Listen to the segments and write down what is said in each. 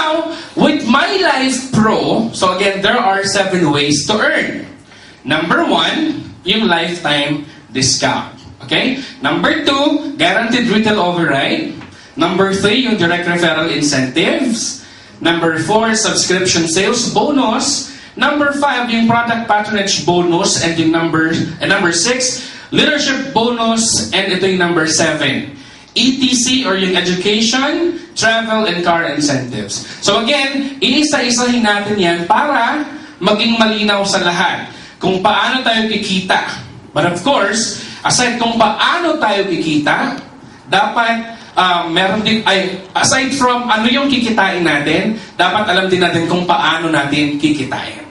Now, with My Life Pro, so again, there are 7 ways to earn. Number 1, yung lifetime discount. Okay? Number 2, guaranteed retail override. Number 3, yung direct referral incentives. Number 4, subscription sales bonus. Number 5, yung product patronage bonus. And yung number 6, leadership bonus. And ito yung number 7. ETC or yung education, travel, and car incentives. So again, iisa-isahin natin yan para maging malinaw sa lahat kung paano tayo kikita. But of course, aside kung paano tayo kikita, dapat meron din, aside from ano yung kikitain natin, dapat alam din natin kung paano natin kikitain.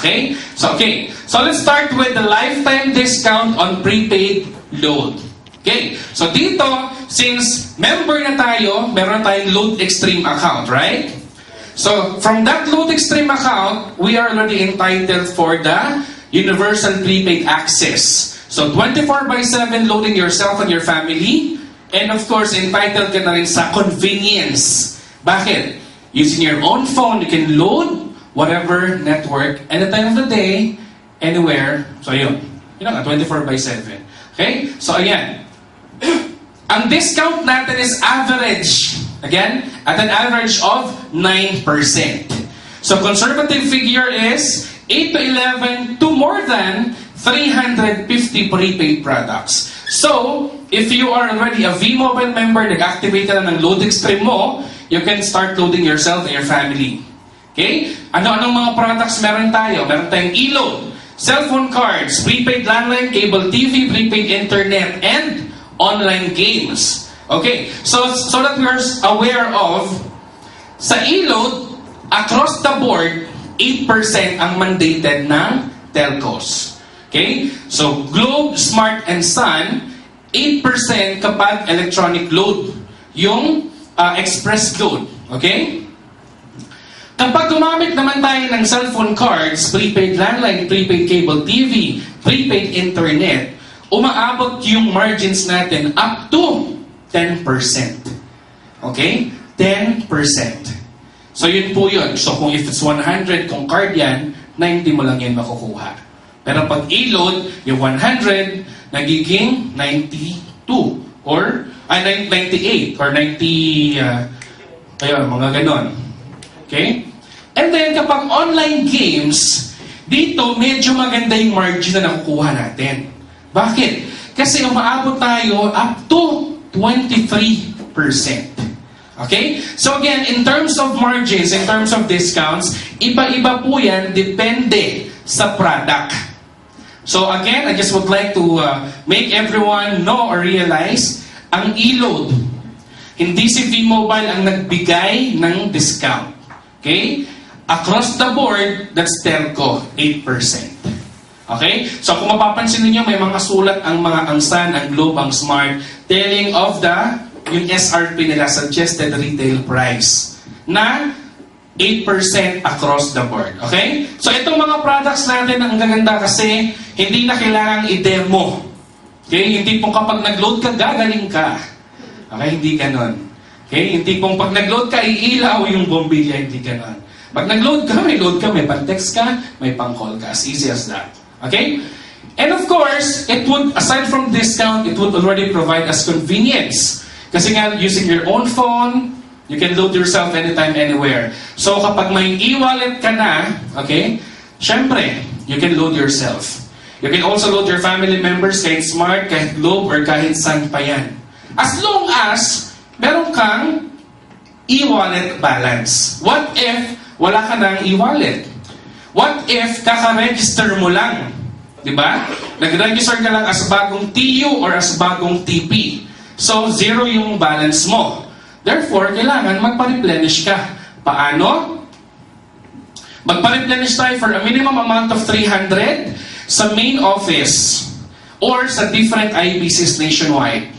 Okay? So let's start with the lifetime discount on prepaid load. Okay, so dito, since member na tayo, meron tayong Load Extreme account, right? So, from that Load Extreme account, we are already entitled for the Universal Prepaid Access. So, 24/7 loading yourself and your family, and of course, entitled ka na rin sa convenience. Bakit? Using your own phone, you can load whatever network, any time of the day, anywhere. So, yun. Yun nga, 24/7. Okay? So, ayan. Ang discount natin is average. Again, at an average of 9%. So conservative figure is 8 to 11 to more than 350 prepaid products. So, if you are already a V-Mobile member, nag-activate ka na ng Load Extreme mo, you can start loading yourself and your family. Okay? Ano-anong mga products meron tayo? Meron tayong e-load, cellphone cards, prepaid landline, cable TV, prepaid internet, and online games. Okay, so that we are aware of, sa e-load, across the board, 8% ang mandated ng telcos. Okay, so Globe, Smart, and Sun, 8% kapag electronic load, yung express load. Okay? Kapag gumamit naman tayo ng cellphone cards, prepaid landline, prepaid cable TV, prepaid internet, umaabot yung margins natin up to 10%. Okay? 10%. So yun po yun. So kung if it's 100, kung card yan, 90 mo lang yan makukuha. Pero pag e-load, yung 100, nagiging 92 or 98 or 90, ayun, mga ganon. Okay? And then kapag online games, dito medyo maganda yung margin na nakukuha natin. Bakit? Kasi umaabot tayo up to 23%. Okay? So again, in terms of margins, in terms of discounts, iba-iba po yan, depende sa product. So again, I just would like to make everyone know or realize, ang e-load, hindi si V-Mobile ang nagbigay ng discount. Okay? Across the board, that's telco, 8%. Okay? So kung mapapansin niyo may mga sulat ang mga Sun, ang Globe, ang Smart, telling of yung SRP nila, suggested retail price, na 8% across the board. Okay? So itong mga products natin, ang gaganda kasi, hindi na kailangang i-demo. Okay? Hindi pong kapag nag-load ka, gagaling ka. Okay? Hindi ganon. Okay? Hindi pong pag nag-load ka, iilaw yung bombilya, hindi ganon. Pag nag-load ka, may load ka, may pang-text ka, may pang-call ka. As easy as that. Okay? And of course, it would, aside from discount, it would already provide us convenience. Kasi nga, using your own phone, you can load yourself anytime, anywhere. So kapag may e-wallet ka na, okay, syempre, you can load yourself. You can also load your family members, kahit Smart, kahit Globe, or kahit Sun pa yan. As long as, meron kang e-wallet balance. What if wala ka ng e-wallet? What if kaka-register mo lang? Diba? Nag-register ka lang as bagong TU or as bagong TP. So, 0 yung balance mo. Therefore, kailangan magpa-replenish ka. Paano? Magpa-replenish tayo for a minimum amount of 300 sa main office or sa different IBCs nationwide.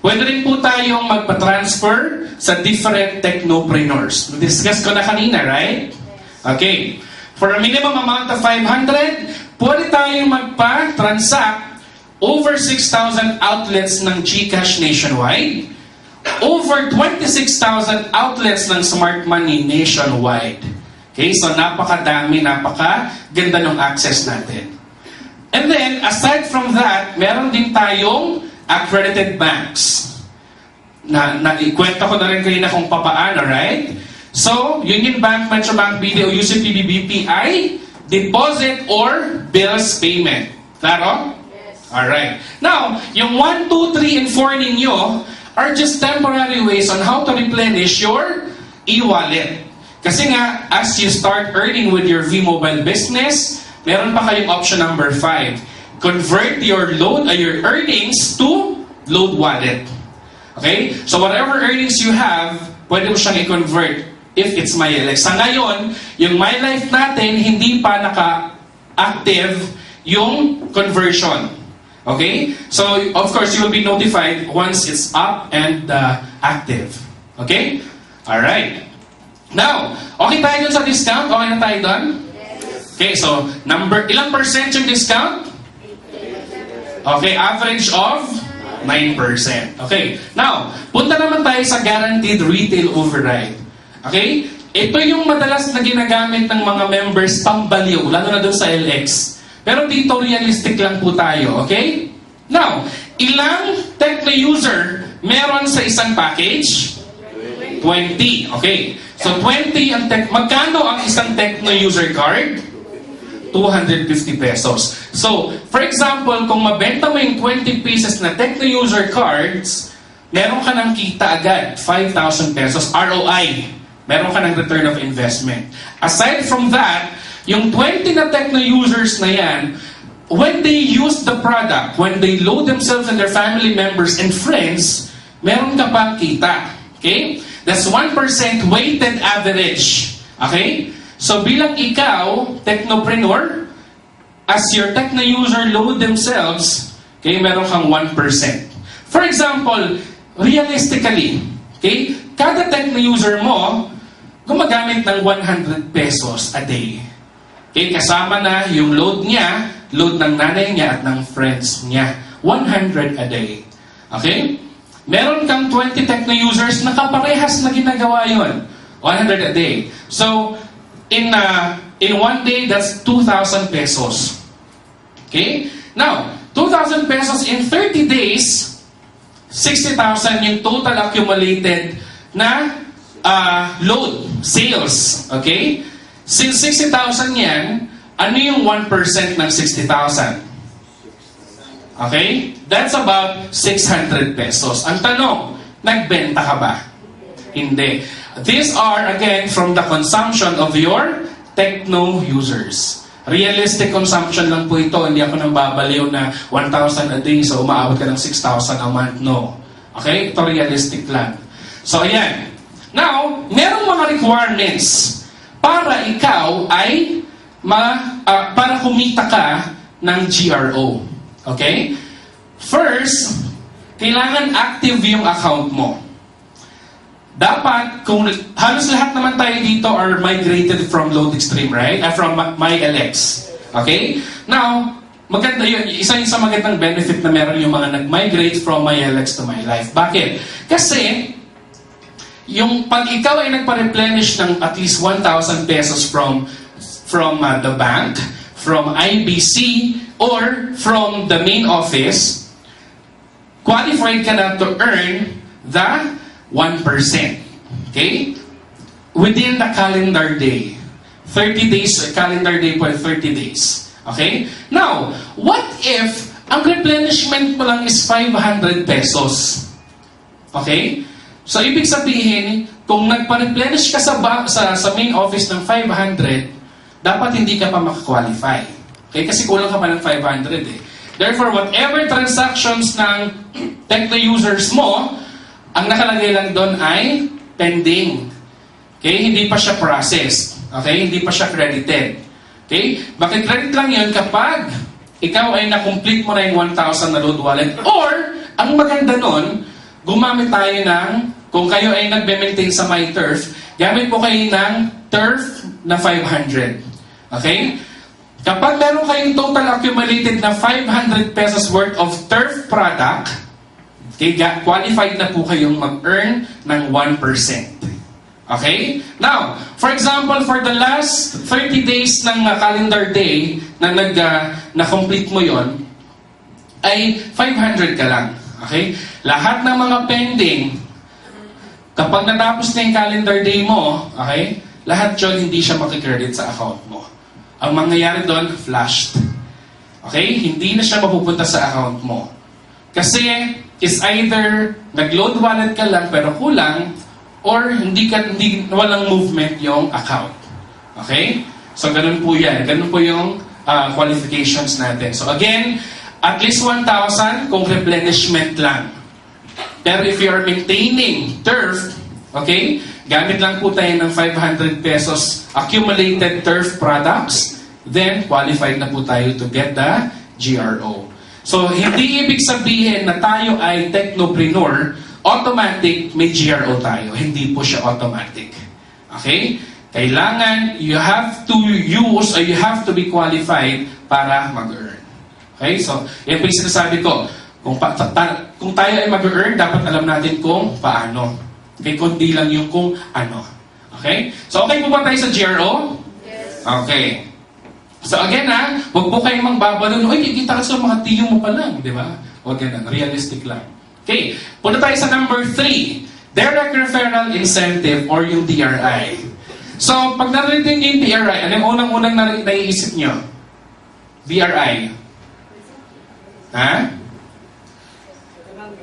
Pwede rin po tayong magpa-transfer sa different technopreneurs. Discuss ko na kanina, right? Okay. For a minimum amount of 500, pwede tayong magpa-transact over 6,000 outlets ng GCash nationwide over 26,000 outlets ng smart money nationwide. Okay, so napakadami, napakaganda ng access natin. And then, aside from that, meron din tayong accredited banks. Ikwento ko na rin kanina kung papaano, right? So, Union Bank, Metro Bank, BDO, UCPB, BPI, deposit or bills payment. Klaro? Yes. Alright. Now, yung 1, 2, 3, and 4 ninyo are just temporary ways on how to replenish your e-wallet. Kasi nga, as you start earning with your V-Mobile business, meron pa kayong option number 5. Convert your earnings to load wallet. Okay? So whatever earnings you have, pwede mo siyang i-convert if it's MyLX. Sa ngayon, yung MyLife natin, hindi pa naka-active yung conversion. Okay? So, of course, you will be notified once it's up and active. Okay? Alright. Now, okay tayo dun sa discount? Okay na tayo dun? Yes. Okay, so, ilang percent yung discount? Okay, average of 9%. Okay, now, punta naman tayo sa guaranteed retail override. Okay? Ito yung madalas na ginagamit ng mga members pambaliw, lalo na doon sa LX. Pero dito, realistic lang po tayo. Okay? Now, ilang Tecno user meron sa isang package? 20. Okay. So, 20 ang magkano ang isang Tecno user card? 250 pesos. So, for example, kung mabenta mo yung 20 pieces na Tecno user cards, meron ka ng kita agad, 5,000 pesos ROI. Meron ka ng return of investment. Aside from that, yung 20 na Tecno users na yan, when they use the product, when they load themselves and their family members and friends, meron ka pang kita. Okay? That's 1% weighted average. Okay? So bilang ikaw, technopreneur, as your Tecno user load themselves, okay, meron kang 1%. For example, realistically, okay, kada Tecno user mo, gumagamit ng 100 pesos a day. Okay, kasama na yung load niya, load ng nanay niya at ng friends niya. 100 a day. Okay? Meron kang 20 Tecno users na kaparehas na ginagawa yun. 100 a day. So, in one day, that's 2,000 pesos. Okay? Now, 2,000 pesos in 30 days, 60,000 yung total accumulated na load, sales. Okay? Since 60,000 yan, ano yung 1% ng 60,000? Okay? That's about 600 pesos. Ang tanong, nagbenta ka ba? Hindi. These are, again, from the consumption of your Tecno users. Realistic consumption lang po ito. Hindi ako nang babaliw na 1,000 a day, so umaabot ka ng 6,000 a month. No. Okay? Ito realistic lang. So, ayan. Now, merong mga requirements para ikaw ay para kumita ka ng GRO. Okay? First, kailangan active yung account mo. Dapat, kung halos lahat naman tayo dito are migrated from LoadExtreme, right? From MyLX. Okay? Now, maganda yun. Isa sa magandang benefit na meron yung mga nag-migrate from MyLX to MyLife. Bakit? Kasi, yung pag ikaw ay nagpa-replenish ng at least 1,000 pesos from the bank, from IBC, or from the main office, qualified ka na to earn the 1%. Okay? Within the calendar day. 30 days, calendar day po, 30 days. Okay? Now, what if ang replenishment mo lang is 500 pesos? Okay? So, ibig sabihin, kung nagpa-replenish ka sa main office ng 500, dapat hindi ka pa makakwalify. Okay? Kasi kulang ka pa ng 500 eh. Therefore, whatever transactions ng Tecno users mo, ang nakalagay lang doon ay pending. Okay? Hindi pa siya processed. Okay? Hindi pa siya credited. Okay? Bakit-credit lang yun kapag ikaw ay na-complete mo na yung 1,000 na load wallet. Or, ang maganda nun, gumamit tayo ng, kung kayo ay nagbe-maintain sa MyTurf, gamit po kayo ng Turf na 500. Okay? Kapag meron kayong total accumulated na 500 pesos worth of Turf product, Okay, qualified na po kayong mag-earn ng 1%. Okay? Now, for example, for the last 30 days ng calendar day na na-complete mo yon ay 500 ka lang. Okay? Lahat ng mga pending, kapag natapos na yung calendar day mo, okay, lahat yun hindi siya makikredit sa account mo. Ang mangyayari doon, flashed. Okay? Hindi na siya mapupunta sa account mo. Kasi, is either nag-load wallet ka lang pero kulang, or walang movement yung account. Okay? So, ganun po yan. Ganun po yung qualifications natin. So, again, at least 1,000 kung replenishment lang. Pero if you are maintaining turf, okay, gamit lang po tayo ng 500 pesos accumulated turf products, then qualified na po tayo to get the GRO. So, hindi ibig sabihin na tayo ay technopreneur, automatic may GRO tayo. Hindi po siya automatic. Okay? Kailangan, you have to use or you have to be qualified para mag-earn. Okay? So, yan po yung sinasabi ko. Kung tayo ay mag-earn, dapat alam natin kung paano. Okay? Kundi lang yung kung ano. Okay? So, okay po ba tayo sa GRO? Yes. Okay. So again huwag po kayong magbabalon, oy, kikita ka sa mga tiyo mo pa lang, di ba? Huwag ganun, realistic lang. Okay, punta tayo sa number 3, Direct Referral Incentive or yung DRI. So, pag narinig yung DRI, ano yung unang-unang naiisip nyo? DRI? Ha?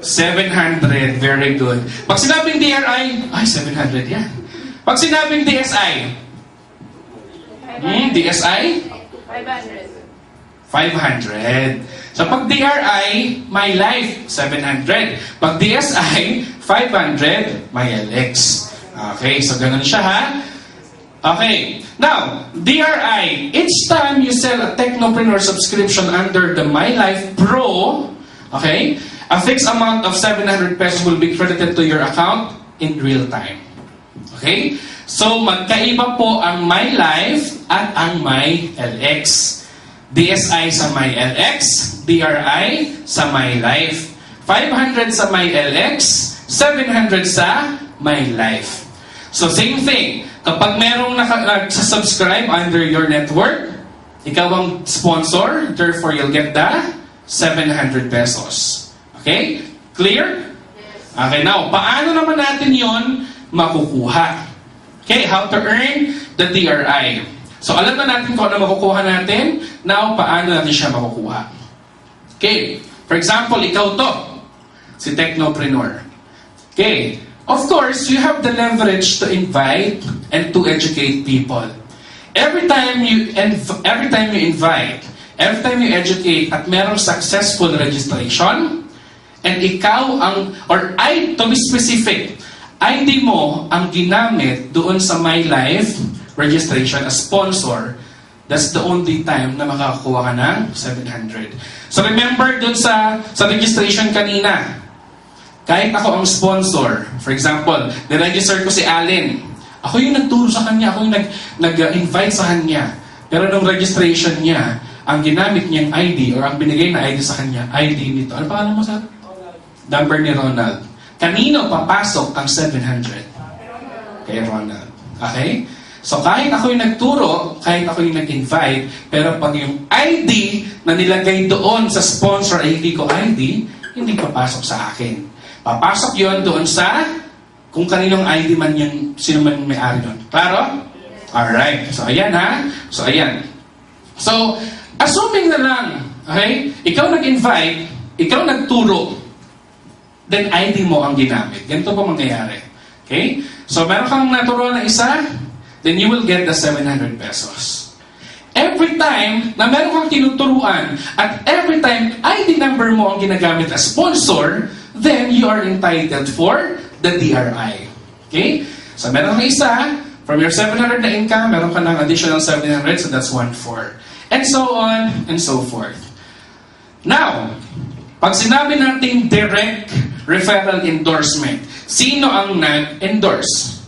700, very good. Pag sinabing DRI, ay, 700 yan. Pag sinabing DSI? DSI? 500. So pag DRI, My Life, 700. Pag DSI, 500, My LX. Okay, so ganun siya ha. Okay, now, DRI, each time you sell a Technopreneur subscription under the My Life Pro, okay, a fixed amount of 700 pesos will be credited to your account in real time. Okay? So, magkaiba po ang My Life at ang My LX. DSI sa My LX, DRI sa My Life. 500 sa My LX, 700 sa My Life. So, same thing. Kapag merong nag-subscribe under your network, ikaw ang sponsor, therefore you'll get the 700 pesos. Okay? Clear? Okay, now, paano naman natin yon makukuha? Okay, how to earn the DRI. So, alam na natin kung ano makukuha natin. Now, paano natin siya makukuha? Okay, for example, ikaw to, si Technopreneur. Okay, of course, you have the leverage to invite and to educate people. Every time you invite, every time you educate at merong successful registration, and ikaw to be specific, ID mo ang ginamit doon sa My Life registration as sponsor, that's the only time na makakakuha ka ng 700. So remember doon sa registration kanina, kahit ako ang sponsor, for example, niregister ko si Allen, ako yung nagturo sa kanya, ako yung nag-invite sa kanya. Pero nung registration niya, ang ginamit niyang ID or ang binigay na ID sa kanya, ID nito. Ano pangalan mo sa number ni Ronald? Kanino papasok ang 700? Kay Ronald. Okay? So kahit ako yung nagturo, kahit ako yung nag-invite, pero pag yung ID na nilagay doon sa sponsor, hindi ko ID, hindi papasok sa akin. Papasok yon doon sa kung kaninong ID man yung sino man may-ari doon. Klaro? Alright. So ayan ha. So ayan. So, assuming na lang, okay, ikaw nag-invite, ikaw nagturo, then ID mo ang ginamit. Ganito po mangyayari. Okay? So, meron kang naturuan na isa, then you will get the 700 pesos. Every time na meron kang tinuturuan at every time ID number mo ang ginagamit as sponsor, then you are entitled for the DRI. Okay? So, meron kang isa, from your 700 na income, meron ka ng additional 700, so that's 1/4. And so on and so forth. Now, pag sinabi natin direct referral endorsement, sino ang nag-endorse?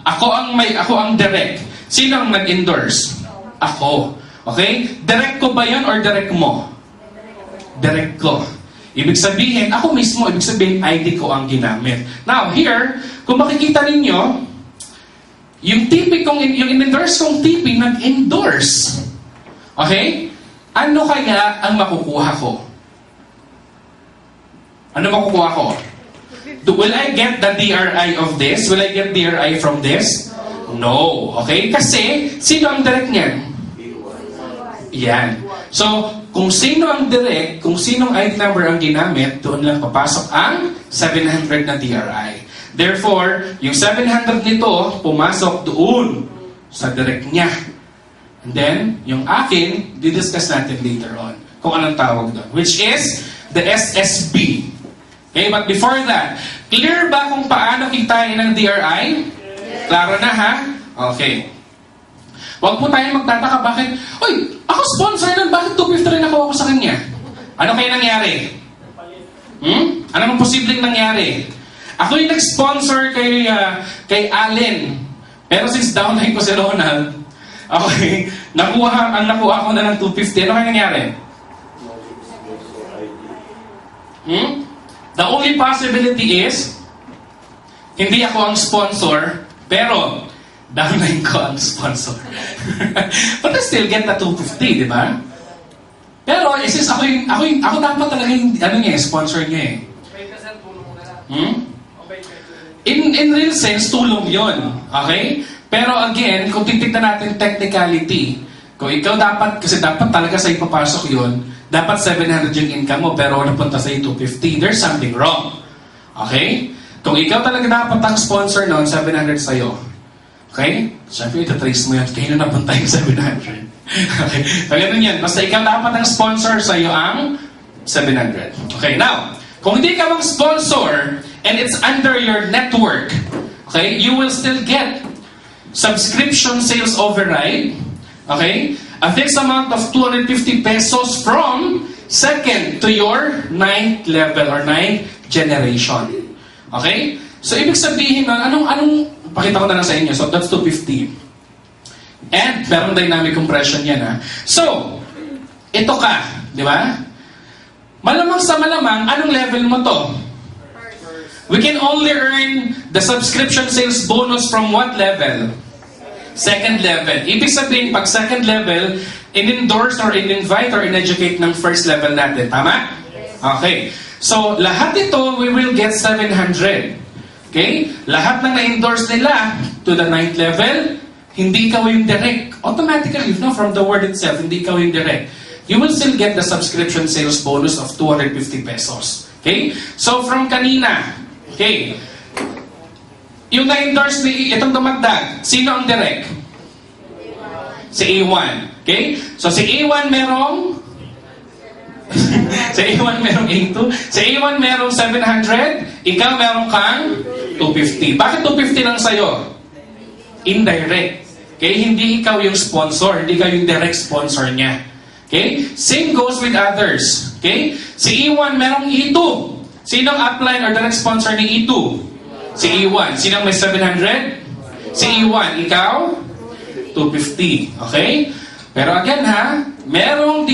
Ako ang direct. Sino ang nag-endorse? Ako. Okay? Direct ko ba 'yon or direct mo? Direct ko. Ibig sabihin, ako mismo, ibig sabihin, ID ko ang ginamit. Now, here, kung makikita ninyo, yung in-endorse kong TP, nag-endorse. Okay? Ano kaya ang makukuha ko? Ano makukuha ko? Will I get the DRI of this? Will I get DRI from this? No. Okay? Kasi, sino ang direct niyan? Yan. So, kung sino ang direct, kung sinong ID number ang ginamit, doon lang papasok ang 700 na DRI. Therefore, yung 700 nito, pumasok doon sa direct niya. And then, yung akin, didiscuss natin later on kung anong tawag doon, which is the SSB. Okay, but before that, clear ba kung paano kitain ng DRI? Klaro na ha? Okay. Huwag po tayo magtataka bakit, oy, ako sponsor nun, bakit 250 rin nakuha ko sa kanya? Ano kaya nangyari? Ano mang posibleng nangyari? Ako yung nag-sponsor kay Allen. Pero since downline ko si Ronald, okay, nakuha ko na ng 250. Ano kaya nangyari? The only possibility is, hindi ako ang sponsor, pero downline ko ang sponsor. But I still get the 250, di ba? Pero, since ako dapat talaga yung, sponsor niya eh. In real sense, tulong yon, okay? Pero again, kung titignan natin technicality, kung ikaw dapat talaga sa ipapasok yon, dapat 700 yung income mo, pero napunta sa 250, there's something wrong. Okay? Kung ikaw talaga dapat ang sponsor nun, 700 sa'yo. Okay? Siyempre, itatrace mo yan. Kaya na napunta yung 700. Okay? So, ganun yan. Basta ikaw dapat ang sponsor sa'yo ang 700. Okay, now, kung hindi ka mag-sponsor and it's under your network, okay, you will still get subscription sales override, okay, a fixed amount of 250 pesos from 2nd to your 9th level or 9th generation. Okay? So, ibig sabihin na, pakita ko na lang sa inyo. So, that's 250. And, merong dynamic compression yan, ha? So, ito ka, di ba? Malamang sa malamang, anong level mo to? We can only earn the subscription sales bonus from what level? Second level. Ibig sabihin, pag second level, in-endorse or in-invite or in-educate ng first level natin. Tama? Okay. So, lahat ito, we will get 700. Okay? Lahat ng na-endorse nila to the 9th level, hindi ikaw yung direct. Automatically, from the word itself, hindi ikaw yung direct. You will still get the subscription sales bonus of 250 pesos. Okay? So, from kanina, okay, yung na-endorse ni itong dumagdag, sino ang direct? Si A1. Okay? So, si A1 merong si A1 merong A2. Si A1 merong 700. Ikaw merong kang 250. Bakit 250 lang sa'yo? Indirect. Okay? Hindi ikaw yung sponsor. Hindi ka yung direct sponsor niya. Okay? Same goes with others. Okay? Si A1 merong E2. Sinong upline or direct sponsor ni E2? Si E1. Sinong may 700? Si E1. Ikaw? 250. Okay? Pero again ha, merong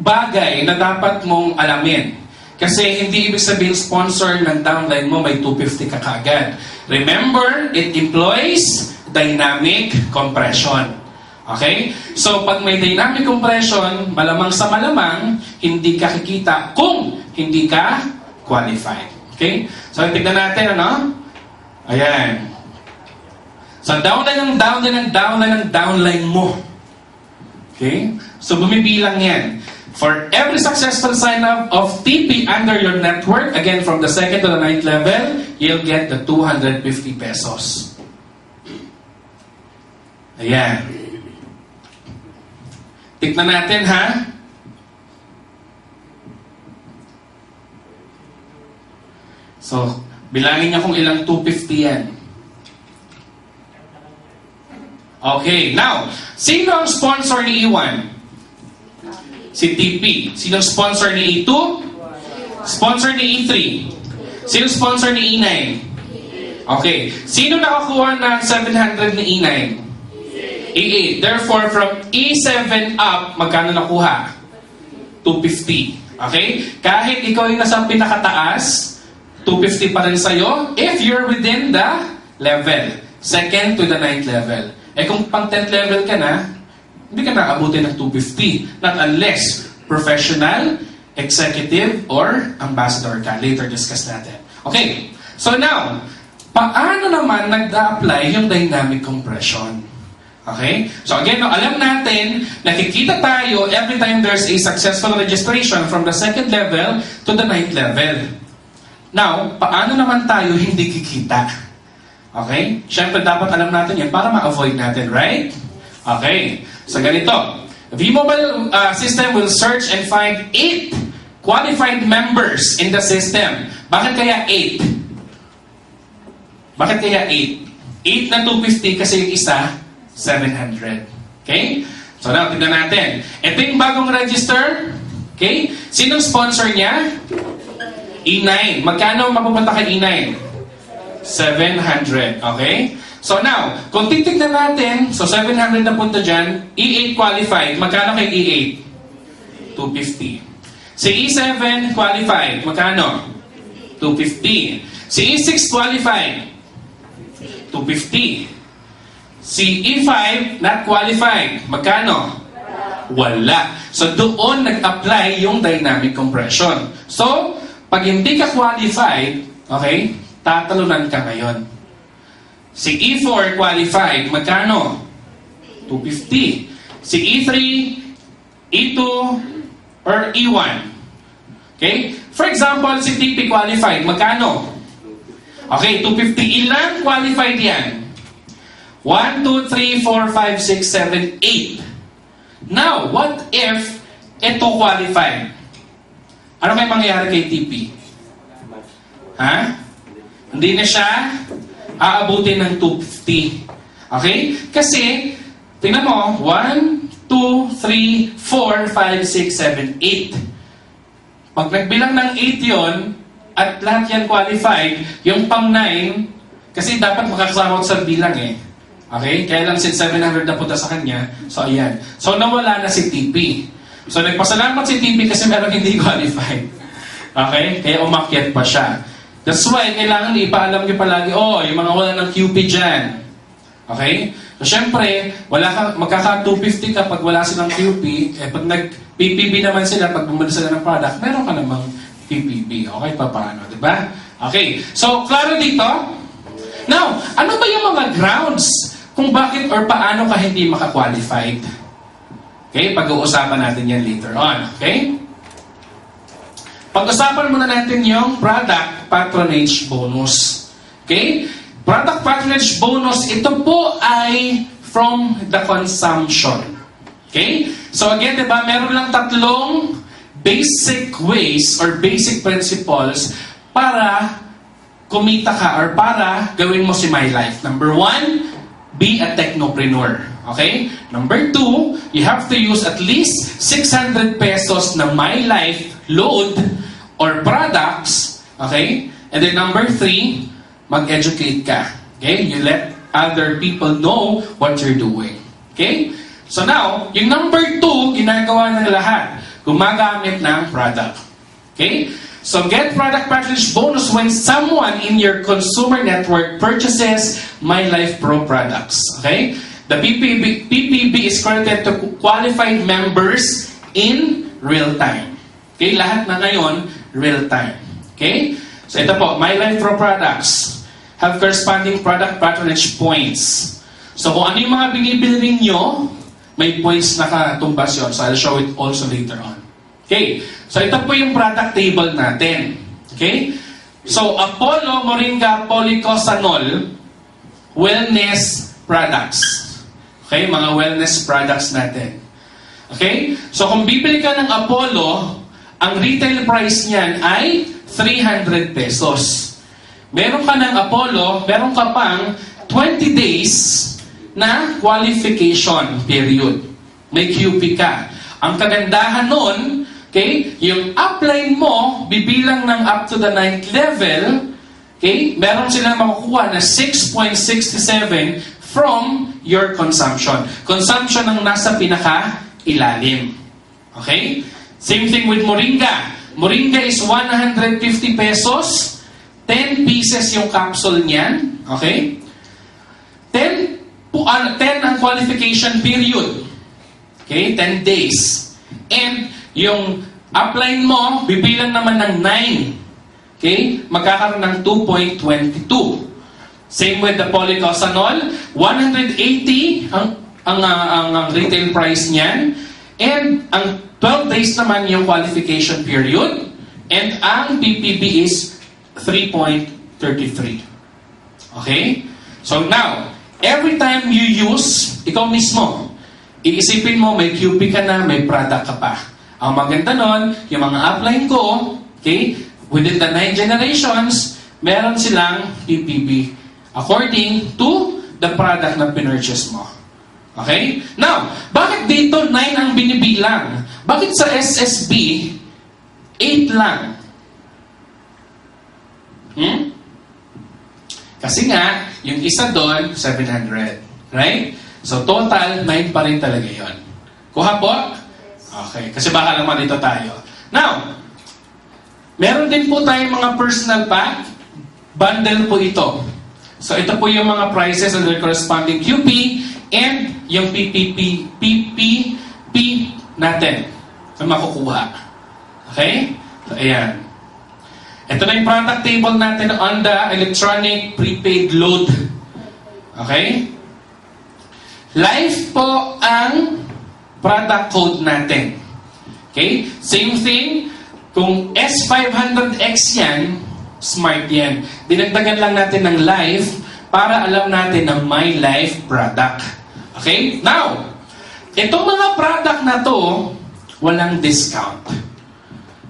bagay na dapat mong alamin. Kasi hindi ibig sabihin sponsor ng downline mo may 250 ka kaagad. Remember, it employs dynamic compression. Okay? So, pag may dynamic compression, malamang sa malamang, hindi ka kikita kung hindi ka qualified. Okay? So, tignan natin, ano? Ayan. So, downline mo. Okay? So, bumibilang yan. For every successful sign-up of TP under your network, again, from the 2nd to the 9th level, you'll get the 250 pesos. Ayan. Tignan natin, ha? So, bilangin niyo kung ilang 250 yan. Okay, now, sino ang sponsor ni E1? Si TP. Sino ang sponsor ni E2? Sponsor ni E3. Sino sponsor ni E9? Okay, sino nakakuha ng 700 ni E9? E8. Therefore, from E7 up, magkano nakuha? 250. Okay? Kahit ikaw yung nasa pinakataas, 250 pa rin sa'yo if you're within the level. Second to the 9th level. Eh kung pang 10th level ka na, hindi ka naabutin ng 250. Not unless professional, executive, or ambassador ka. Later discuss natin. Okay. So now, paano naman nag-a-apply yung dynamic compression? Okay? So again, no, alam natin, nakikita tayo every time there's a successful registration from the 2nd level to the 9th level. Now, paano naman tayo hindi kikita? Okay? Siyempre, dapat alam natin yan para ma-avoid natin, right? Okay. So ganito. V-Mobile system will search and find 8 qualified members in the system. Bakit kaya 8? Bakit kaya 8? 8 na 250 kasi yung isa, 700. Okay? So now, tignan natin. Ito yung bagong register. Okay? Sinong sponsor niya? E9. Magkano mapupunta kay E9? 700. Okay? So now, kung titignan natin, so 700 na punta dyan, E8 qualified. Magkano kay E8? 250. Si E7 qualified. Magkano? 250. Si E6 qualified. 250. Si E5, not qualified. Magkano? Wala. So, doon nag-apply yung dynamic compression. So, pag hindi ka qualified, okay, tatalunan ka ngayon. Si E4 qualified, magkano? 250. Si E3, E2, or E1. Okay? For example, si TP qualified, magkano? Okay, 250. Ilan qualified yan? 1, 2, 3, 4, 5, 6, 7, 8. Now, what if ito qualified? Ano may mangyayari kay TP? Ha? Hindi na siya aabutin ng 250. Okay? Kasi, tingnan mo, 1, 2, 3, 4, 5, 6, 7, 8. Pag nagbilang ng 8 yon at lahat yan qualified, yung pang 9, kasi dapat makakasama sa bilang eh. Okay? Kaya lang since 700 na punta sa kanya, so ayan. So nawala na si TP. So nagpasalamat si TP kasi meron hindi qualified. Okay? Kaya umakyat pa siya. That's why kailangan ipaalam niyo palagi, yung mga wala ng QP dyan. Okay? So syempre, magkaka 250 ka pag wala silang QP, pag nag-PPB naman sila, pag bumili sila ng product, meron ka namang PPB. Okay? Paano? Diba? Okay. So, klaro dito? Now, ano ba yung mga grounds kung bakit or paano ka hindi makakwalified? Okay? Pag-uusapan natin yan later on. Okay? Pag-usapan muna natin yung product patronage bonus. Okay? Product patronage bonus, ito po ay from the consumption. Okay? So again, diba, meron lang tatlong basic ways or basic principles para kumita ka or para gawin mo si My Life. Number 1, be a technopreneur. Okay? Number 2, you have to use at least 600 pesos na My Life load or products. Okay? And then number 3, mag-educate ka. Okay? You let other people know what you're doing. Okay? So now, yung number 2, ginagawa ng lahat. Gumagamit ng product. Okay? So get product patronage bonus when someone in your consumer network purchases My Life Pro products. Okay? The PPB is credited to qualified members in real time. Okay? Lahat na ngayon, real time. Okay? So ito po, My Life Pro products have corresponding product patronage points. So kung ano yung mga binibili ninyo, may points na katumbas yun. So I'll show it also later on. Okay. So ito po yung product table natin. Okay. So Apollo Moringa Policosanol wellness products. Okay. Mga wellness products natin. Okay. So kung bibili ka ng Apollo, ang retail price niyan ay 300 pesos. Meron ka ng Apollo, meron ka pang 20 days na qualification period. May QP ka. Ang kagandahan nun, okay, yung upline mo, bibilang ng up to the 9th level, okay, meron silang makukuha na 6.67 from your consumption. Consumption ang nasa pinaka-ilalim. Okay? Same thing with Moringa. Moringa is 150 pesos. 10 pieces yung capsule niyan. Okay? 10 ang qualification period. Okay? 10 days. And yung upline mo, bibilang naman ng 9. Okay? Magkakaroon ng 2.22. Same with the polycosanol. 180 ang retail price niyan. And ang 12 days naman yung qualification period. And ang PPB is 3.33. Okay? So now, every time you use, ikaw mismo, iisipin mo, may QP ka na, may product ka pa. Ang maganda nun, yung mga upline ko, okay, within the 9 generations, meron silang PPB according to the product na pinurchase mo. Okay? Now, bakit dito 9 ang binibilang? Bakit sa SSB, 8 lang? Kasi nga, yung isa doon, 700. Right? So, total, 9 pa rin talaga yon. Kuha po? Okay. Kasi baka naman dito tayo. Now, meron din po tayong mga personal pack. Bundle po ito. So, ito po yung mga prices and their corresponding QP and yung PPP natin na makukuha. Okay? So, ayan. Ito na yung product table natin on the electronic prepaid load. Okay? Live po ang product code natin. Okay? Same thing, kung S500X yan, smart yan. Dinagdagan lang natin ng live para alam natin na may live product. Okay? Now, itong mga product na to, walang discount.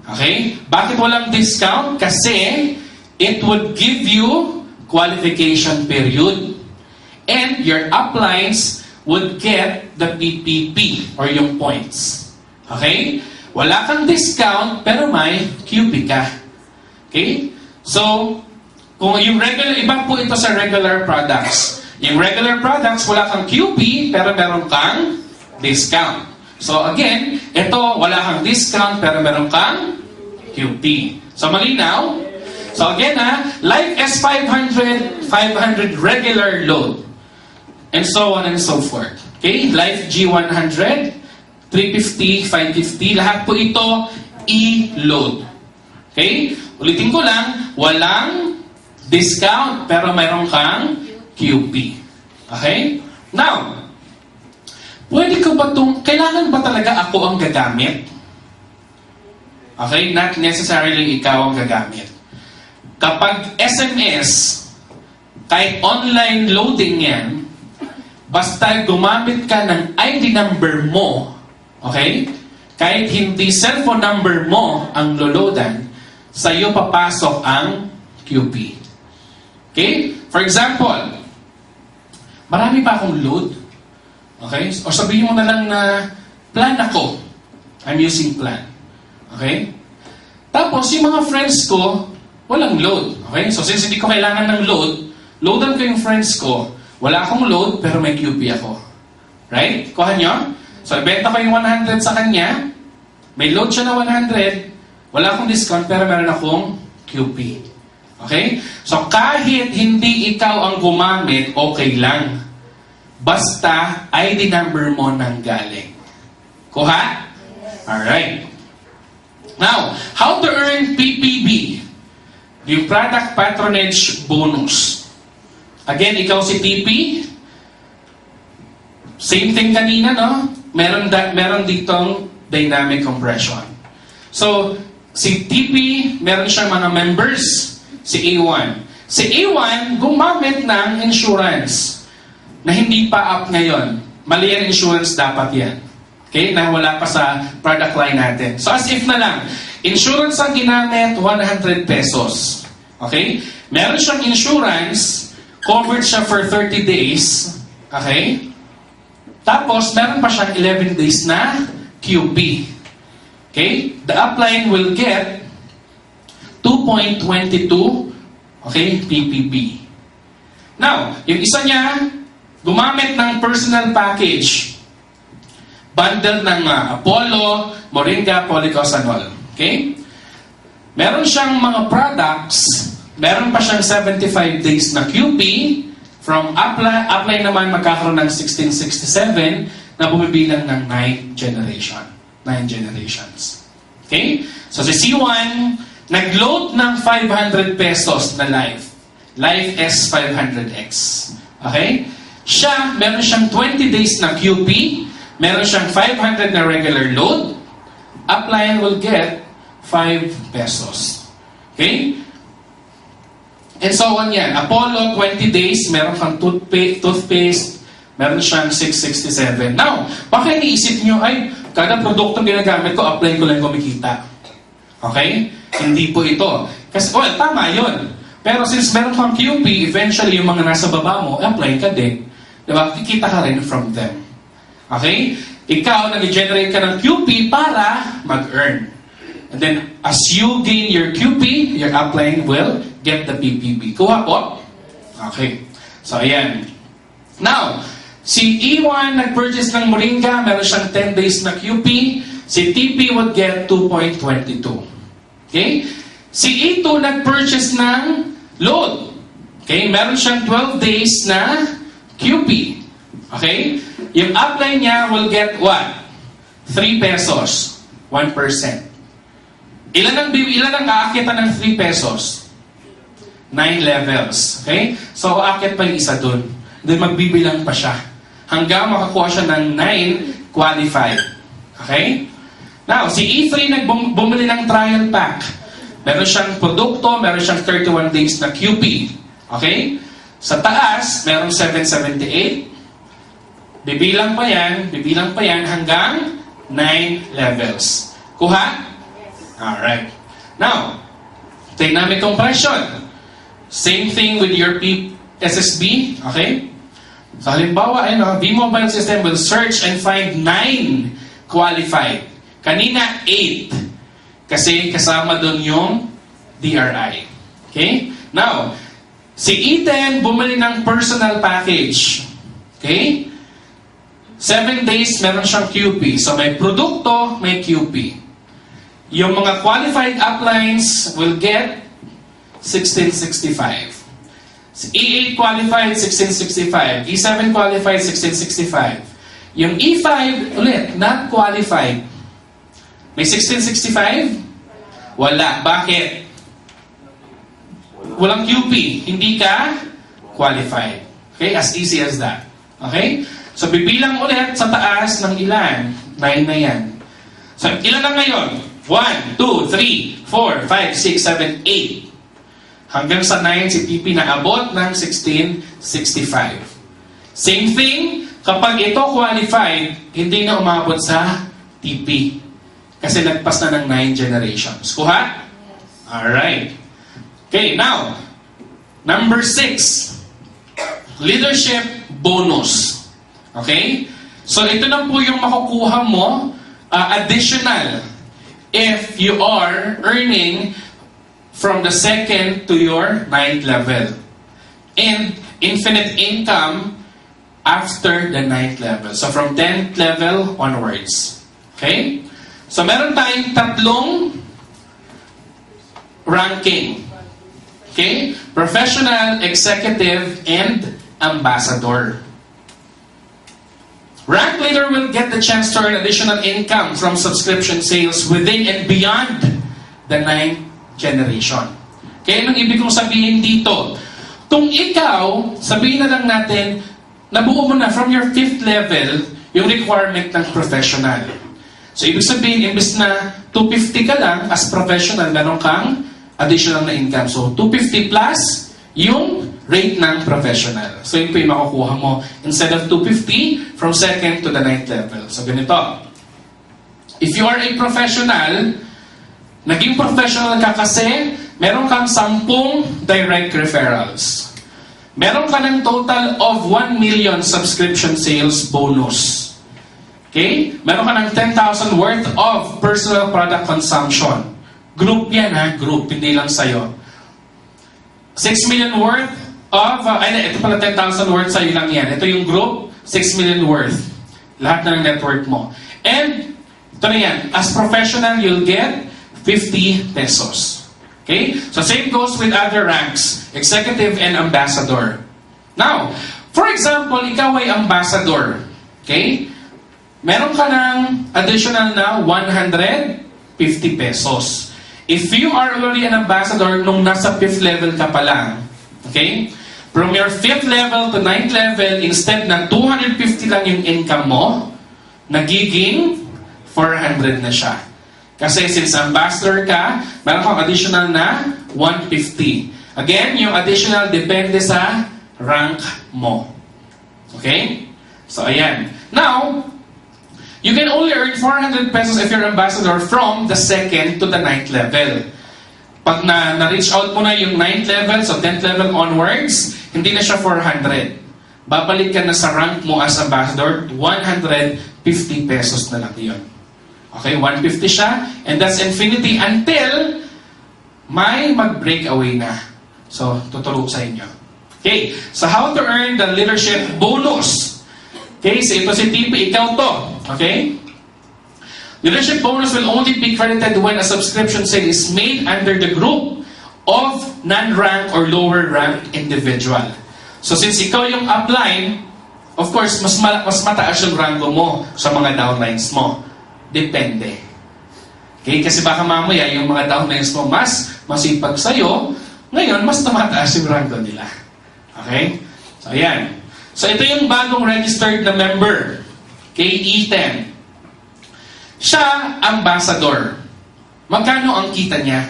Okay? Bakit walang discount? Kasi it would give you qualification period and your uplines would get the PPP or yung points. Okay? Wala kang discount pero may QP ka. Okay? So, kung yung regular, iba po ito sa regular products. Yung regular products, wala kang QP pero meron kang discount. So again, ito, wala kang discount pero meron kang QP. So malinaw? So again like S500, 500 regular load. And so on and so forth. Okay? Life G100, 350, 550, lahat po ito e-load. Okay? Ulitin ko lang, walang discount pero meron kang QP. Okay? Now, pwede ko ba itong, kailangan ba talaga ako ang gagamit? Okay? Not necessarily ikaw ang gagamit. Kapag SMS, kahit online loading yan, basta gumamit ka ng ID number mo, okay? Kahit hindi cellphone number mo ang loloadan, sa'yo papasok ang QP. Okay? For example, marami pa akong load. Okay? O sabihin mo na lang na plan ako. I'm using plan. Okay? Tapos, yung mga friends ko, walang load. Okay? So, since hindi ko kailangan ng load, loadan ko yung friends ko. Wala akong load, pero may QP ako. Right? Kuha nyo? So, benta ko yung 100 sa kanya. May load siya na 100. Wala akong discount, pero meron akong QP. Okay? So, kahit hindi ikaw ang gumamit, okay lang. Basta, ID number mo nang galing. Kuha? Alright. Now, how to earn PPB? Yung Product Patronage Bonus. Again, ikaw si TP. Same thing kanina, no? Meron ditong dynamic compression. So, si TP, meron siyang mga members. Si A1. Si A1, gumamit ng insurance na hindi pa up ngayon. Mali ang insurance, dapat yan. Okay? Na wala pa sa product line natin. So, as if na lang, insurance ang ginamit, 100 pesos. Okay? Meron siyang insurance, covered siya for 30 days. Okay? Tapos, meron pa siyang 11 days na QP. Okay? The upline will get 2.22 okay, PPB. Now, yung isa niya, gumamit ng personal package. bundle ng Apollo, Moringa, Policosanol. Okay? Meron siyang mga products, meron pa siyang 75 days na QP. From apply naman magkakaroon ng 1667 na bumibilang ng 9 generations. Okay? So si C1, nag-load ng 500 pesos na Life S500X. Okay? Siya, meron siyang 20 days na QP, meron siyang 500 na regular load, upline will get 5 pesos. Okay? And so on yan. Apollo, 20 days, meron kang toothpaste, meron siyang 667. Now, baka iniisip nyo, ay, kada produktong ginagamit ko, upline ko lang kumikita. Okay? Hindi po ito. Kasi, well, tama yun. Pero since meron kang QP, eventually yung mga nasa baba mo, apply ka din. Diba? Kikita ka rin from them. Okay? Ikaw, nag-generate ka ng QP para mag-earn. And then, as you gain your QP, your upline will get the PPB. Kuha po? Okay. So, ayan. Now, si E1 nag-purchase ng Moringa, meron siyang 10 days na QP. Si TP would get 2.22. Okay? Si E2 nag-purchase ng load. Okay? Meron siyang 12 days na QP. Okay? Yung upline niya will get what? 3 pesos. 1%. Ilan ang aakitan ng 3 pesos? 9 levels. Okay? So, aakit pa yung isa dun. Then, magbibilang pa siya. Hanggang makakuha siya ng 9 qualified. Okay? Now, si E3 bumili ng trial pack. Meron siyang produkto, meron siyang 31 days na QP. Okay? Sa taas, meron 778. Bibilang pa yan hanggang 9 levels. Kuha? Alright. Now, dynamic compression. Same thing with your SSB. Okay? So, halimbawa, V-Mobile system will search and find 9 qualified. Kanina, 8. Kasi kasama doon yung DRI. Okay? Now, si E10 bumili ng personal package. Okay? 7 days, meron siyang QP. So, may produkto, may QP. Yung mga qualified uplines will get 1665. E8 qualified, 1665. E7 qualified, 1665. Yung E5, ulit, not qualified. May 1665? Wala. Bakit? Walang QP. Hindi ka qualified. Okay? As easy as that. Okay? So, bibilang ulit sa taas ng ilan? 9 na yan. So, ilan na ngayon? 1, 2, 3, 4, 5, 6, 7, 8. Hanggang sa 9, si TP na abot ng 1665. Same thing, kapag ito qualified, hindi na umabot sa TP. Kasi nagpas na ng 9 generations. Kuha? Alright. Okay, now, number 6. Leadership bonus. Okay? So, ito na po yung makukuha mo additional if you are earning from the 2nd to your 9th level. And infinite income after the 9th level. So from 10th level onwards. Okay? So meron tayong 3 ranking. Okay? Professional, executive, and ambassador. Rank leader will get the chance to earn additional income from subscription sales within and beyond the 9th generation. Kaya anong ibig kong sabihin dito? Kung ikaw, sabihin na lang natin, nabuo mo na from your 5th level yung requirement ng professional. So, ibig sabihin, imbes na 250 ka lang as professional, meron kang additional na income. So, 250 plus yung rate ng professional. So, yun po yung makukuha mo. Instead of 250, from 2nd to the 9th level. So, ganito. If you are a professional, naging professional ka kasi, meron kang 10 direct referrals. Meron ka ng total of 1 million subscription sales bonus. Okay? Meron ka ng 10,000 worth of personal product consumption. Group yan ha, group, hindi lang sa'yo. 6 million worth of, ito pala 10,000 worth sa'yo lang yan. Ito yung group, 6 million worth. Lahat na ng network mo. And, ito na yan. As professional, you'll get 50 pesos. Okay? So, same goes with other ranks. Executive and ambassador. Now, for example, ikaw ay ambassador. Okay? Meron ka ng additional na 150 pesos. If you are already an ambassador nung nasa 5th level ka pa lang, okay? From your 5th level to 9th level, instead na 250 lang yung income mo, nagiging 400 na siya. Kasi since ambassador ka, meron kang additional na 150. Again, yung additional depende sa rank mo. Okay? So, ayan. Now, you can only earn 400 pesos if you're ambassador from the 2nd to the 9th level. Pag na-reach out mo na yung 9th level, so 10th level onwards, hindi na siya 400. Babalik ka na sa rank mo as ambassador, 150 pesos na lang yun. Okay, 150 siya, and that's infinity until may mag-breakaway na. So, tuturo sa inyo. Okay, so how to earn the leadership bonus? Okay, so ito si TP, ikaw to. Okay? Leadership bonus will only be credited when a subscription sale is made under the group of non-rank or lower rank individual. So since ikaw yung upline, of course, mas mataas yung rango mo sa mga downlines mo. Depende. Okay? Kasi baka mamaya yung mga downlines mo mas masipag sa'yo, ngayon mas tumataas yung rango nila. Okay? So ayan. So ito yung bagong registered na member. KE10. Siya, ambassador. Magkano ang kita niya?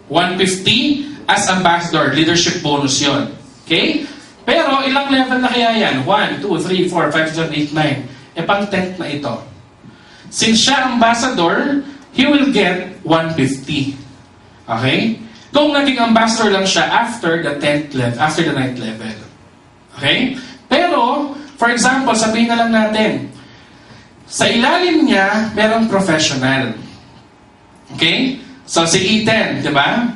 150 as ambassador. Leadership bonus yon. Okay? Pero ilang level na kaya yan? 1, 2, 3, 4, 5, 7, 8, 9. Pang 10th na ito. Since siya ambassador, he will get 150. Okay? Kung naging ambassador lang siya after the 10th level, after the 9th level. Okay? Pero, for example, sabihin na lang natin, sa ilalim niya, merong professional. Okay? So, si E10, di ba?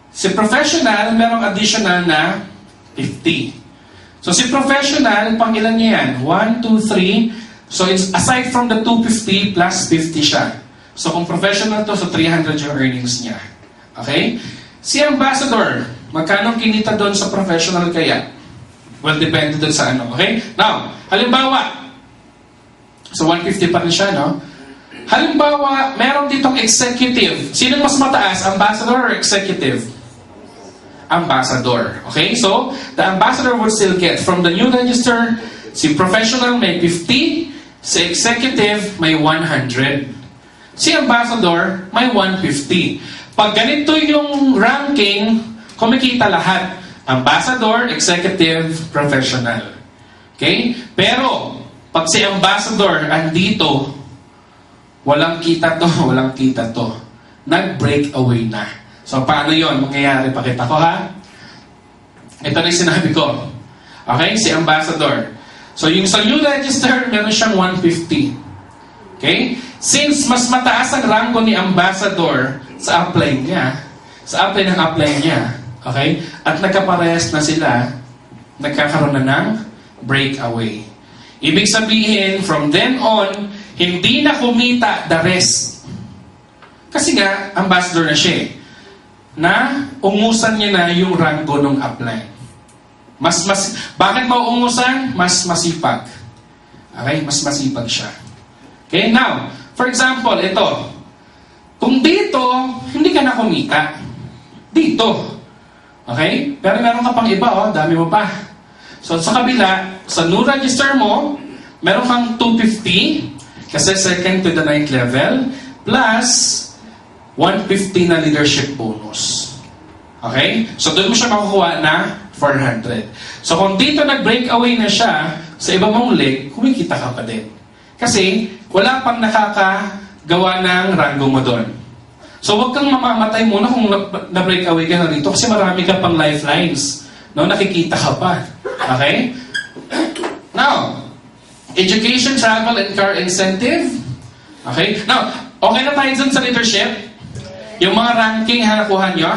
Si professional, merong additional na 50. So, si professional, pang ilan niya yan? 1, 2, 3. So, it's aside from the 250 plus 50 siya. So, kung professional to, so 300 yung earnings niya. Okay? Si ambassador, magkano kinita doon sa professional kaya? Well, depende doon sa ano. Okay? Now, halimbawa, so 150 pa rin siya, no? Halimbawa, meron ditong executive. Sino mas mataas? Ambassador or executive? Ambassador. Okay? So, the ambassador would still get from the new register, si professional may 50, si executive may 100. Si ambassador may 150. Pag ganito yung ranking, kumikita lahat. Ambassador, executive, professional. Okay? Pero, pag si ambassador andito, walang kita to, walang kita to. Nag-break away na. So, paano yon mangyayari? Pakita ko, ha? Ito na yung sinabi ko. Okay? Si ambassador. So, yung sa new register, meron siyang 150. Okay? Since mas mataas ang rango ni ambassador sa upline niya, sa upline ng upline niya, okay? At nagkaparehas na sila, nagkakaroon na ng breakaway. Ibig sabihin, from then on, hindi na kumita the rest. Kasi nga, ambassador na siya eh. Na ungusan niya na yung rango ng upline. Bakit mauungusan? Mas masipag. Okay? Mas masipag siya. Okay? Now, for example, ito. Kung dito, hindi ka na kumita. Dito. Okay? Pero meron ka pang iba, oh. Dami mo pa. So, sa kabila, sa new register mo, meron kang 250, kasi second to the 9th level, plus 150 na leadership bonus. Okay? So, doon mo siya makukuha na 400. So, kung dito nag-breakaway na siya, sa iba mong leg, kumikita ka pa din. Kasi, wala pang nakakagawa ng rango mo doon. So, huwag kang mamamatay muna kung na-breakaway ka na dito kasi marami ka pang lifelines. No? Nakikita ka pa. Okay? Now, education, travel, and car incentive. Okay? Now, okay na tayo dun sa leadership? Yung mga ranking, nakuha nyo?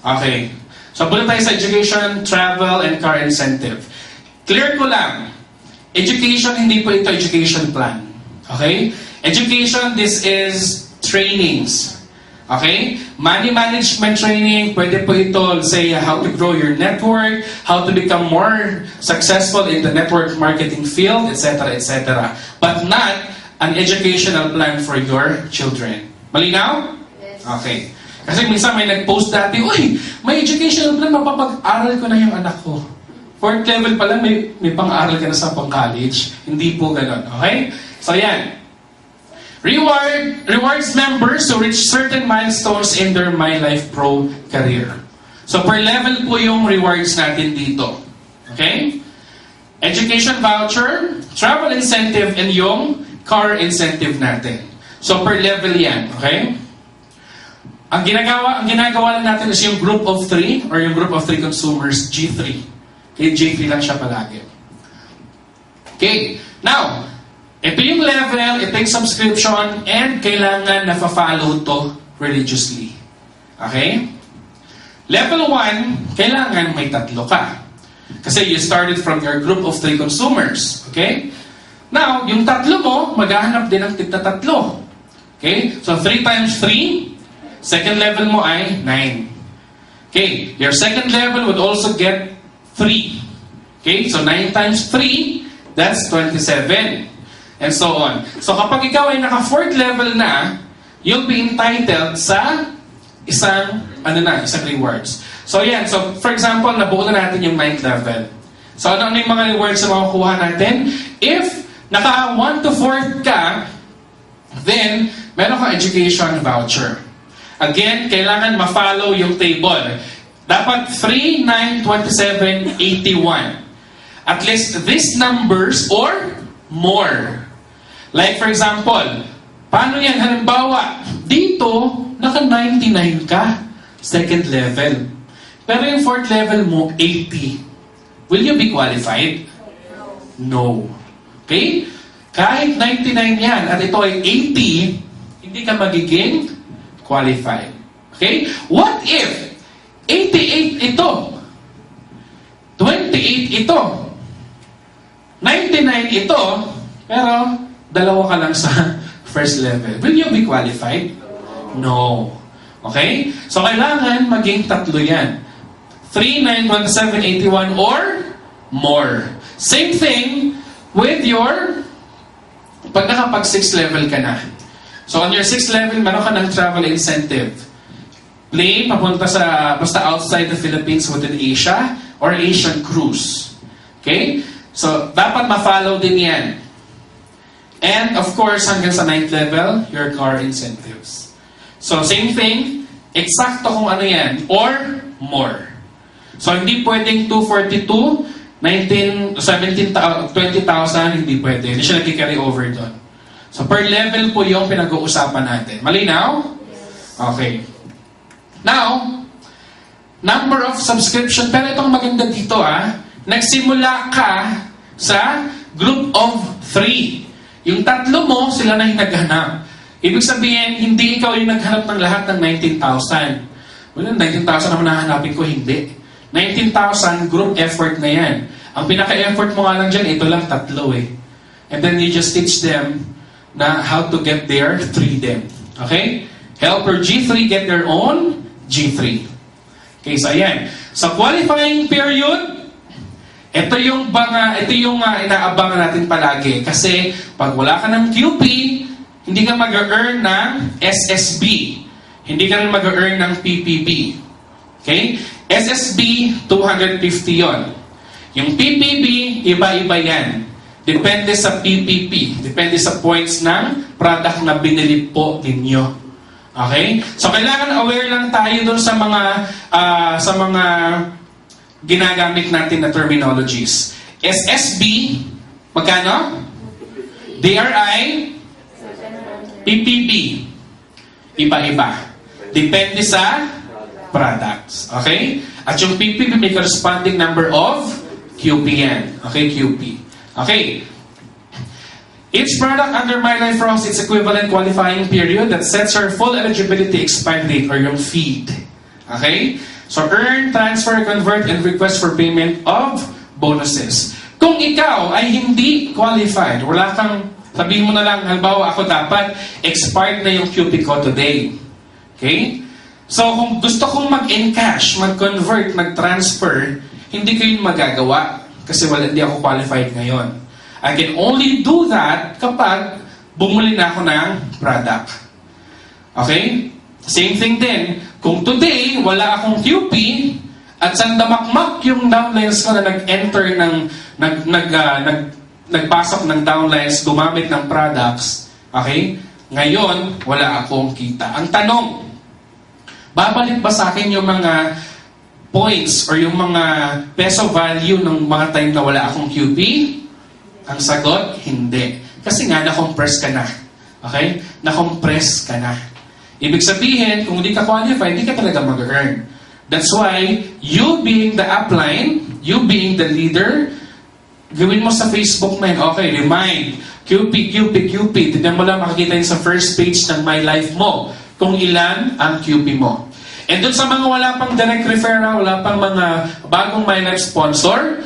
Okay. So, punta tayo sa education, travel, and car incentive. Clear ko lang. Education, hindi po ito education plan. Okay? Education, this is trainings. Okay? Money management training, pwede po ito, say, how to grow your network, how to become more successful in the network marketing field, etc., etc. But not an educational plan for your children. Malinaw? Yes. Okay. Kasi minsan may nag-post dati, uy, may educational plan, mapapag-aral ko na yung anak ko. 4th level pa lang, may pang-aral ka na sa pang-college. Hindi po ganon. Okay? So yan. Rewards members to reach certain milestones in their My Life Pro career. So per level po yung rewards natin dito. Okay? Education voucher, travel incentive, and yung car incentive natin. So per level yan. Okay? Ang ginagawa lang natin is yung group of 3 or yung group of 3 consumers, G3. Okay, G3 lang siya palagi. Okay. Now, ito yung level, ito yung subscription, and kailangan na-follow to religiously. Okay? Level 1, kailangan may 3 ka. Kasi you started from your group of 3 consumers. Okay? Now, yung 3 mo, maghahanap din ng tigta 3. Okay? So, 3 times 3, second level mo ay 9. Okay? Your second level would also get 3. Okay? So, 9 times 3, that's 27. And so on. So kapag ikaw ay naka-4th level na, you'll be entitled sa isang rewards. So yan. So for example, nabuo na natin yung 9th level. So ano yung mga rewards na makukuha natin? If naka 1 to 4th ka, then meron kang education voucher. Again, kailangan ma-follow yung table. Dapat 3, 9, 27, 81. At least these numbers or more. Like for example, paano yan? Halimbawa, dito, naka-99 ka, second level. Pero yung 4th level mo, 80. Will you be qualified? No. Okay? Kahit 99 yan, at ito ay 80, hindi ka magiging qualified. Okay? What if 88 ito? 28 ito? 99 ito? Pero, 2 ka lang sa first level. Will you be qualified? No. Okay? So, kailangan maging 3 yan. 3, 9, 27, 81 or more. Same thing with your pag nakapag 6th level ka na. So, on your 6th level, meron ka ng travel incentive. Plane, papunta sa, basta outside the Philippines within Asia or Asian cruise. Okay? So, dapat ma-follow din yan. And of course, hanggang sa 9th level, your car incentives. So, same thing, eksakto kung ano yan, or more. So, hindi pwedeng 242, 20,000, hindi pwede. Hindi siya nag-carry over doon. So, per level po yung pinag-uusapan natin. Malinaw? Okay. Now, number of subscription. Pero itong maganda dito nagsimula ka sa group of 3. Yung 3 mo, sila na yung naghanap. Ibig sabihin, hindi ikaw yung naghanap ng lahat ng 19,000. Well, 19,000 naman nahanapin ko, hindi. 19,000, group effort na yan. Ang pinaka-effort mo nga lang dyan, ito lang 3 And then you just teach them na how to get their 3 them. Okay? Helper G3 get their own G3. Okay, so ayan. Sa qualifying period, ito yung inaabangan natin palagi. Kasi pag wala ka ng QP, hindi ka mag-earn ng SSB. Hindi ka rin mag-earn ng PPB. Okay? SSB, 250 yon. Yung PPB, iba-iba yan. Depende sa PPP. Depende sa points ng product na binili po ninyo. Okay? So kailangan aware lang tayo dun sa mga ginagamit natin na terminologies. SSB, magkano? DRI, PPB. Iba-iba. Depende sa products. Okay? At yung PPB may corresponding number of QP yan. Okay, QP. Okay. Each product under My Life Pro has its equivalent qualifying period that sets your full eligibility expiry date or yung feed. Okay? So earn, transfer, convert, and request for payment of bonuses. Kung ikaw ay hindi qualified, wala kang, sabihin mo na lang, halimbawa ako dapat, expired na yung QP ko today. Okay? So kung gusto kong mag-encash, mag-convert, mag-transfer, hindi ko yun magagawa. Kasi hindi ako qualified ngayon. I can only do that kapag bumuli na ako ng product. Okay? Same thing din. Kung today, wala akong QP, at sandamakmak yung downlines ko na nag-enter ng, nagpasok ng downlines, gumamit ng products, okay? Ngayon, wala akong kita. Ang tanong, babalik ba sa akin yung mga points or yung mga peso value ng mga time na wala akong QP? Ang sagot, hindi. Kasi nga, na-compress ka na. Okay? Na-compress ka na. Ibig sabihin, kung hindi ka qualified, hindi ka talaga mag-earn. That's why, you being the upline, you being the leader, gawin mo sa Facebook mo yun, okay, remind, QP. Tignan mo lang, makikita yun sa first page ng My Life mo, kung ilan ang QP mo. And dun sa mga wala pang direct referral, wala pang mga bagong My Life sponsor,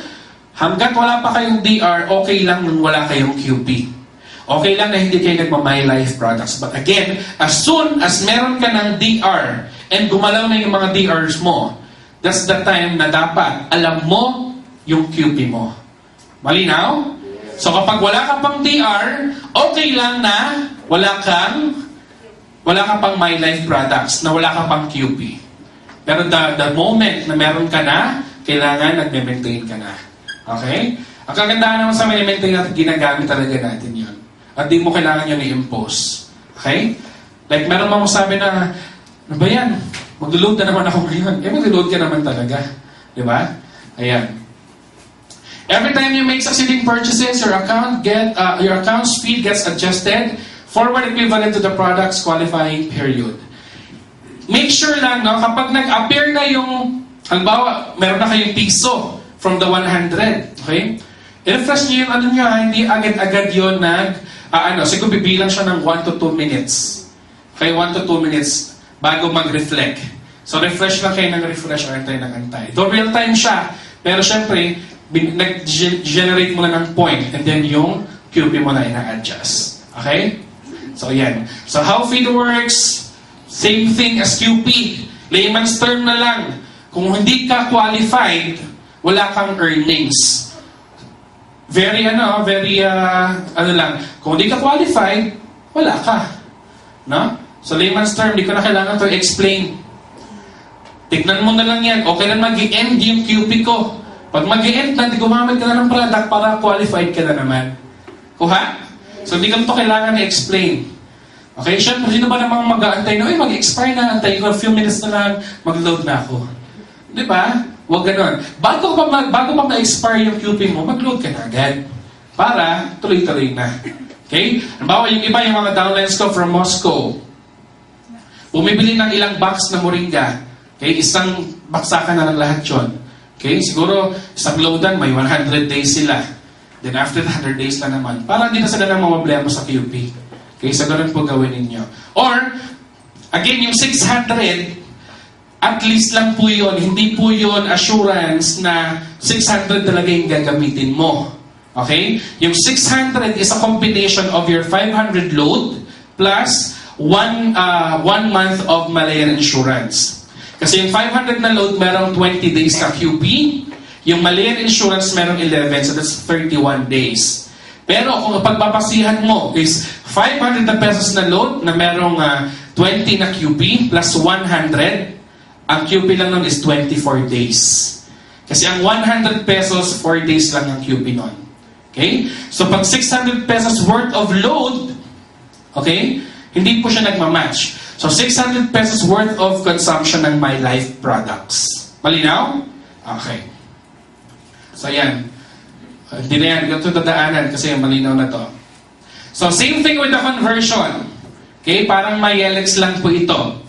hanggat wala pa kayong DR, okay lang nung wala kayong QP. Okay lang na hindi kayo nagma-My Life products. But again, as soon as meron ka ng DR, and gumalaw na yung mga DRs mo, that's the time na dapat alam mo yung QP mo. Malinaw? So kapag wala ka pang DR, okay lang na wala ka pang My Life products, na wala ka pang QP. Pero the moment na meron ka na, kailangan nagme-maintain ka na. Okay? Ang kagandahan naman sa maintain natin, ginagamit talaga natin yun. At di mo kailangan yun i-impose. Okay? Like meron mo sabi na, ano ba yan? Mag-load na naman ako ngayon. Mag-load ka naman talaga. Di ba? Ayan. Every time you make succeeding purchases, your account's fee gets adjusted forward equivalent to the product's qualifying period. Make sure lang, no, kapag nag-appear na yung, halimbawa, meron na kayong piso from the 100. Okay? I-refresh nyo yung ano nyo, hindi agad-agad yun siguro bibilang siya ng 1 to 2 minutes. Okay, 1 to 2 minutes bago mag-reflect. So, refresh lang kayo ng refresh o antay ng antay. Though real time siya, pero syempre, nag-generate mo na ng point and then yung QP mo na ina-adjust. Okay? So, yan. So, how feed works, same thing as QP. Layman's term na lang. Kung hindi ka qualified, wala kang earnings. Kung hindi ka qualified, wala ka. No? So, layman's term, di ko na kailangan to explain. Tignan mo na lang yan. Okay lang mag-i-end yung QP ko. Pag mag-i-end na, di gumamit ka na ng product para qualified ka na naman. Kuha? So, di ka to kailangan na-explain. Okay? Siyempre, sino ba namang mag-aantay na, mag-expire na, antay ko, a few minutes na lang, mag-load na ako. Di ba? Huwag ganon. Bago pa ma-expire yung QP mo, mag-load ka na agad. Para tuloy-tuloy na. Okay? Halimbawa, yung iba, yung mga downlines ko from Moscow, bumibili ng ilang box na moringa. Okay? Isang baksakan na lang lahat yun. Okay? Siguro, isang loadan, may 100 days sila. Then after 100 days na naman, para hindi na sila nang mamablema sa QP. Okay? So, ganun po gawin ninyo. Or, again, yung 600, at least lang po yun. Hindi po yun assurance na 600 talaga yung gagamitin mo. Okay? Yung 600 is a combination of your 500 load plus one month of Malayan insurance. Kasi yung 500 na load, merong 20 days ka QP. Yung Malayan insurance, merong 11. So that's 31 days. Pero kung pagpapasihan mo is 500 na pesos na load na merong 20 na QP plus 100, ang QP lang nun is 24 days. Kasi ang 100 pesos, 4 days lang ang QP nun. Okay? So pag 600 pesos worth of load, okay, hindi po siya nagmamatch. So 600 pesos worth of consumption ng My Life products. Malinaw? Okay. So yan. Hindi na yan. Ito dadaanan kasi malinaw na to. So same thing with the conversion. Okay? Parang may LX lang po ito.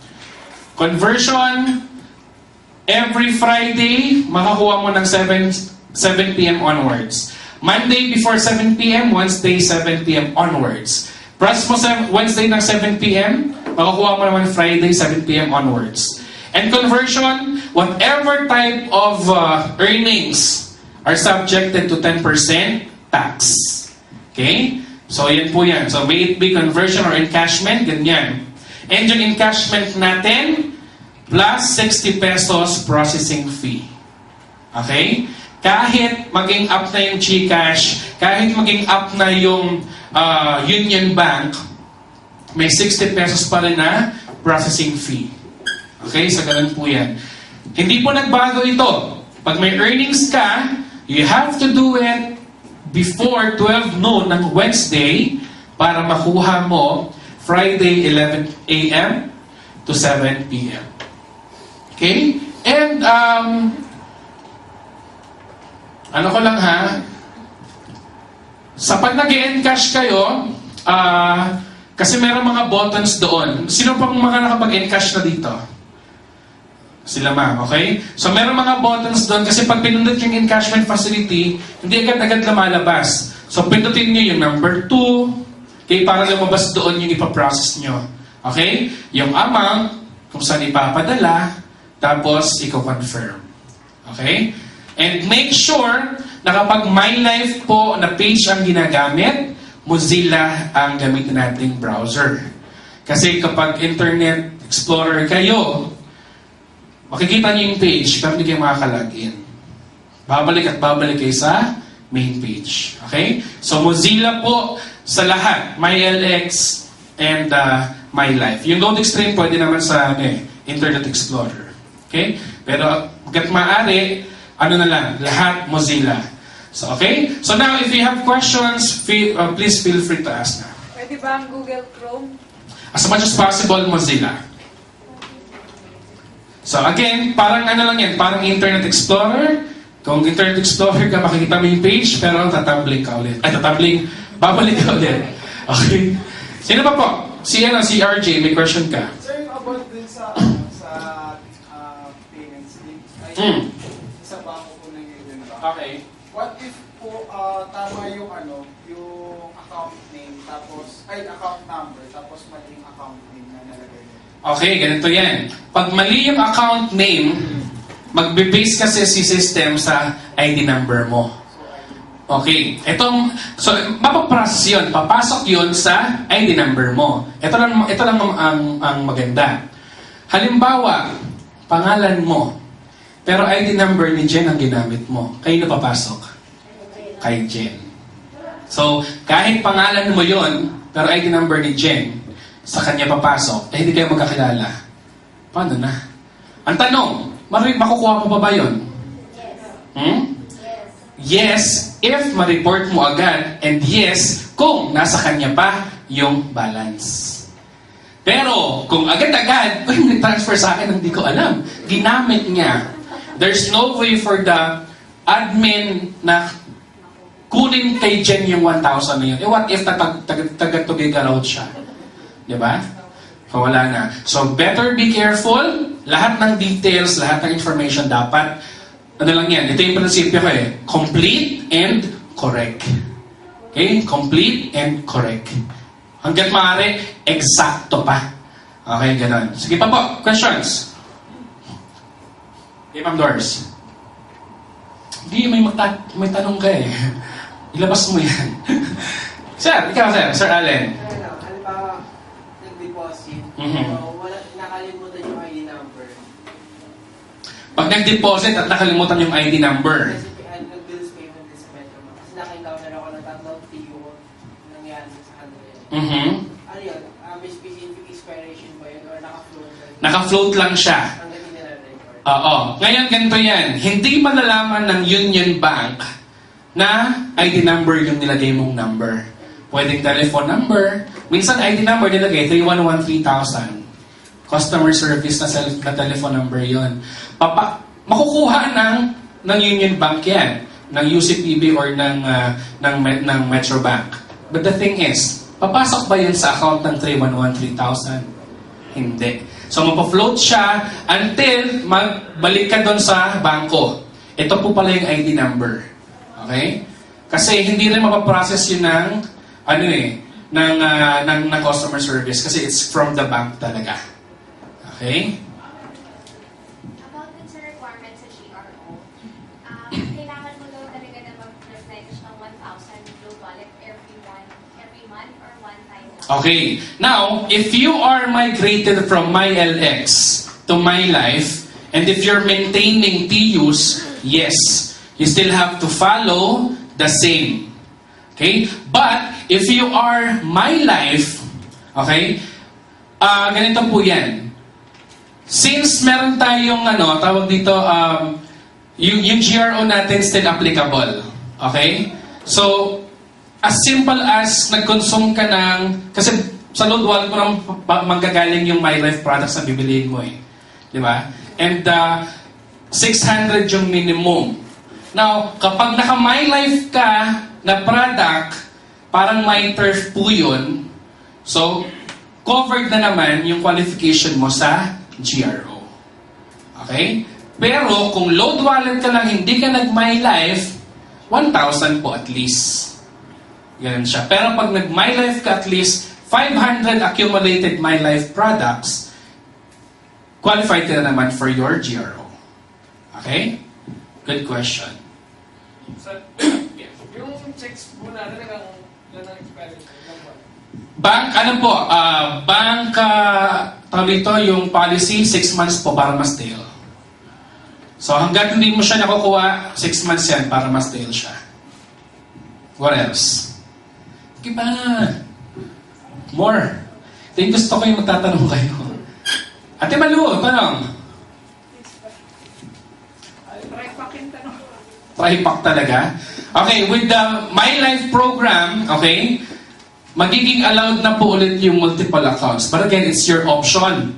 Conversion, every Friday, makakuha mo ng 7 p.m. onwards. Monday before 7 p.m., Wednesday 7 p.m. onwards. Press mo Wednesday ng 7 p.m., makakuha mo naman Friday 7 p.m. onwards. And conversion, whatever type of earnings are subjected to 10% tax. Okay? So, yan po yan. So, may it be conversion or encashment, ganyan. And yung encashment natin, plus 60 pesos processing fee. Okay? Kahit maging up na yung GCash, kahit maging up na yung Union Bank, may 60 pesos pa rin na processing fee. Okay? So, ganun po yan. Hindi po nagbago ito. Pag may earnings ka, you have to do it before 12 noon ng Wednesday para makuha mo Friday 11 a.m. to 7 p.m. Okay? And, ano ko lang ha, sa pag nag-encash kayo, kasi meron mga buttons doon. Sino pang mga nakapag-encash na dito? Sila ma'am, okay? So meron mga buttons doon kasi pag pinundot yung encashment facility, hindi agad-agad lumalabas. So pindutin nyo yung number 2, okay, para lumabas doon yung ipaprocess nyo. Okay? Yung amount, kung saan ipapadala, tapos i-confirm. Okay? And make sure na kapag MyLife po na page ang ginagamit, Mozilla ang gamitin nating browser. Kasi kapag Internet Explorer kayo, makikita niyo yung page, pero hindi kayo makakalogin. Babalik at babalik kayo sa main page. Okay? So, Mozilla po sa lahat. MyLX and MyLife. Yung Load Extreme pwede naman sa Internet Explorer. Okay? Pero, hanggat maaari, ano na lang, lahat Mozilla. So, okay? So now, if you have questions, please feel free to ask na. Pwede ba ang Google Chrome? As much as possible, Mozilla. So again, parang ano lang yan, parang Internet Explorer. Kung Internet Explorer ka, makikita mo yung page, pero tatambling ka ulit. Ay, babalik ka ulit. Okay? Sino pa po? Si RJ, may question ka. Sir, about din sa payments link, sa bangko po ng Union Bank. Okay. What if po tama yung yung account name, tapos, account number, tapos mali yung account name na nalagay niyo? Okay, ganito yan. Pag mali yung account name, magbe-base kasi si system sa ID number mo. Okay. So, mapaprocess yun. Papasok yun sa ID number mo. Ito lang ang maganda. Halimbawa, pangalan mo, pero ID number ni Jen ang ginamit mo. Kayo na papasok? Kay Jen. So, kahit pangalan mo yun, pero ID number ni Jen, sa kanya papasok, hindi kayo magkakilala. Paano na? Ang tanong, makukuha mo pa ba yun? Yes, if ma-report mo agad, and yes, kung nasa kanya pa yung balance. Pero, kung agad-agad, may transfer sa akin, hindi ko alam. Ginamit niya. There's no way for the admin na kunin kay Jen yung 1,000 na yun. What if taga-Tugigaraw siya? Diba? So, wala na. So, better be careful. Lahat ng details, lahat ng information dapat, ano lang yan, ito yung prinsipyo ko complete and correct. Okay? Complete and correct. Hanggat maaari, eksakto pa. Okay, ganun. Sige pa po, questions? Okay, Ma'am Doris. Hindi, may tanong ka Ilabas mo yan. Sir, ikaw Sir Allen. Halimbawa, nag-deposit, nakalimutan yung ID number. Pag nag-deposit at nakalimutan yung ID number. Kasi nag-bills payment din sa Metro. Kasi naka-encounter ako ng tatlong PO nangyari sa kanila. Ano yun? May specific expiration ba yun? Or naka-float lang? Naka-float lang siya. Hanggang hindi na record. Oo. Ngayon, ganito yan. Hindi malalaman ng Union Bank na ID number yung nilagay mong number. Pwedeng telephone number. Minsan ID number nilagay 3113,000. Customer service na telephone number yon. Makukuha ng Union Bank yan, ng UCPB or ng Metro Bank. But the thing is, papasok ba yun sa account ng 3113,000? Hindi. So mapafloat siya until magbalik ka doon sa bangko. Ito po pala yung ID number. Okay? Kasi hindi rin mapaprocess yun ng customer service kasi it's from the bank talaga. Okay? About dun sa requirements sa GRO, kailangan mo daw na wallet every month or one time lang? Okay. Now, if you are migrated from MyLX to MyLife, and if you're maintaining TUs, yes, you still have to follow the same. Okay? But, if you are MyLife, okay, ganito po yan. Since meron tayong, tawag dito, yung GRO natin still applicable. Okay? So, as simple as nag-consume ka ng, kasi sa load wallet mo nang manggagaling yung MyLife products na bibiliin mo eh. Di ba? And 600 yung minimum. Now, kapag naka-MyLife ka na product, parang MyTurf po yun. So, covered na naman yung qualification mo sa GRO. Okay? Pero, kung load wallet ka lang, hindi ka nag-MyLife, 1,000 po at least. Ganun siya. Pero pag nag-MyLife ka at least 500 accumulated MyLife products, qualified ka na naman for your GRO. Okay? Good question. So, yung checks po natin hanggang ilan ang expiry? Bank, tawag dito, yung policy, 6 months po para ma-stale. So hanggat hindi mo siya nakukuha, 6 months yan para ma-stale siya. What else? Diba? More. Ito yung gusto ko yung magtatanong kayo. Ate Malu, tanong. Tripack talaga? Okay, with the MyLife program, okay, magiging allowed na po ulit yung multiple accounts. But again, it's your option.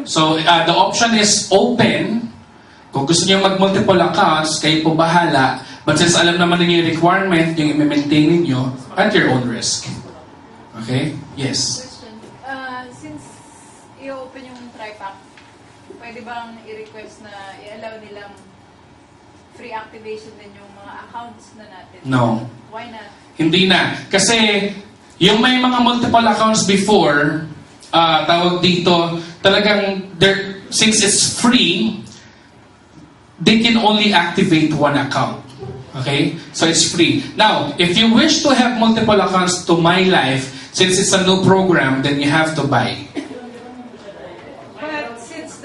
So, the option is open. Kung gusto niyo mag-multiple accounts, kayo po bahala. But since alam naman ninyo yung requirement, yung i-maintain ninyo, at your own risk. Okay? Yes. Question. Since i-open yung TriPack, pwede bang i-request na i-allow nilang free activation din yung mga accounts na natin? No. Why not? Hindi na. Kasi, yung may mga multiple accounts before, tawag dito, talagang, since it's free, they can only activate one account. Okay? So it's free. Now, if you wish to have multiple accounts to MyLife, since it's a new program, then you have to buy. But since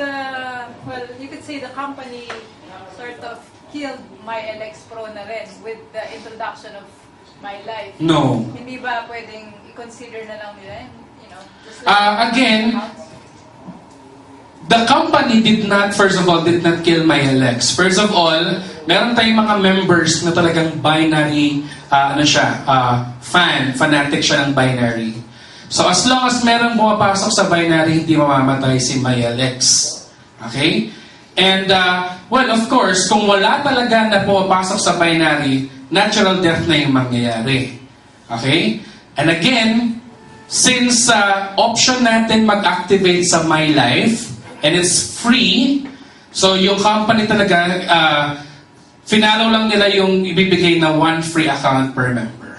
you could say the company sort of killed MyLX Pro na rin with the introduction of MyLife. No. Hindi ba pwedeng i-consider na lang nila, just Again, accounts? the company did not kill MyLX. First of all, meron tayong mga members na talagang binary, fanatic siya ng binary. So as long as meron pumapasok sa binary, hindi mamamatay si MyLX. Okay? And, well, of course, kung wala talaga na pumapasok sa binary, natural death na yung mangyayari. Okay? And again, since option natin mag-activate sa MyLife, and it's free, so yung company talaga, finalo lang nila yung ibibigay na 1 free account per member.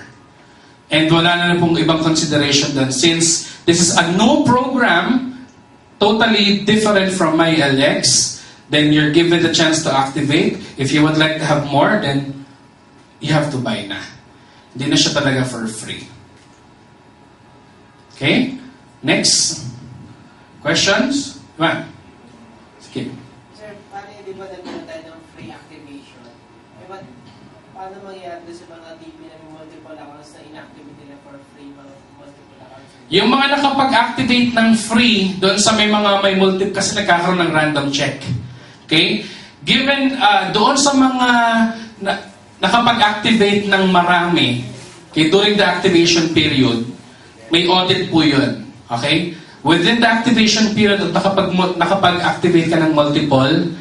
And wala na pong ibang consideration doon. Since this is a new program, totally different from MyLX, then you're given the chance to activate. If you would like to have more, then you have to buy na. Hindi na siya talaga for free. Okay? Next. Questions? One. Sige. Sir, paano di ba nagkaroon tayo ng free activation? Paano mangyayari doon sa mga DP na may multiple accounts na inactivate nila for free mga multiple accounts? Yung mga nakapag-activate ng free, doon sa may multiple, kasi nagkakaroon ng random check. Okay? Given, doon sa mga nakapag-activate ng marami, okay, during the activation period, may audit po yun. Okay? Within the activation period at nakapag-activate ka ng multiple,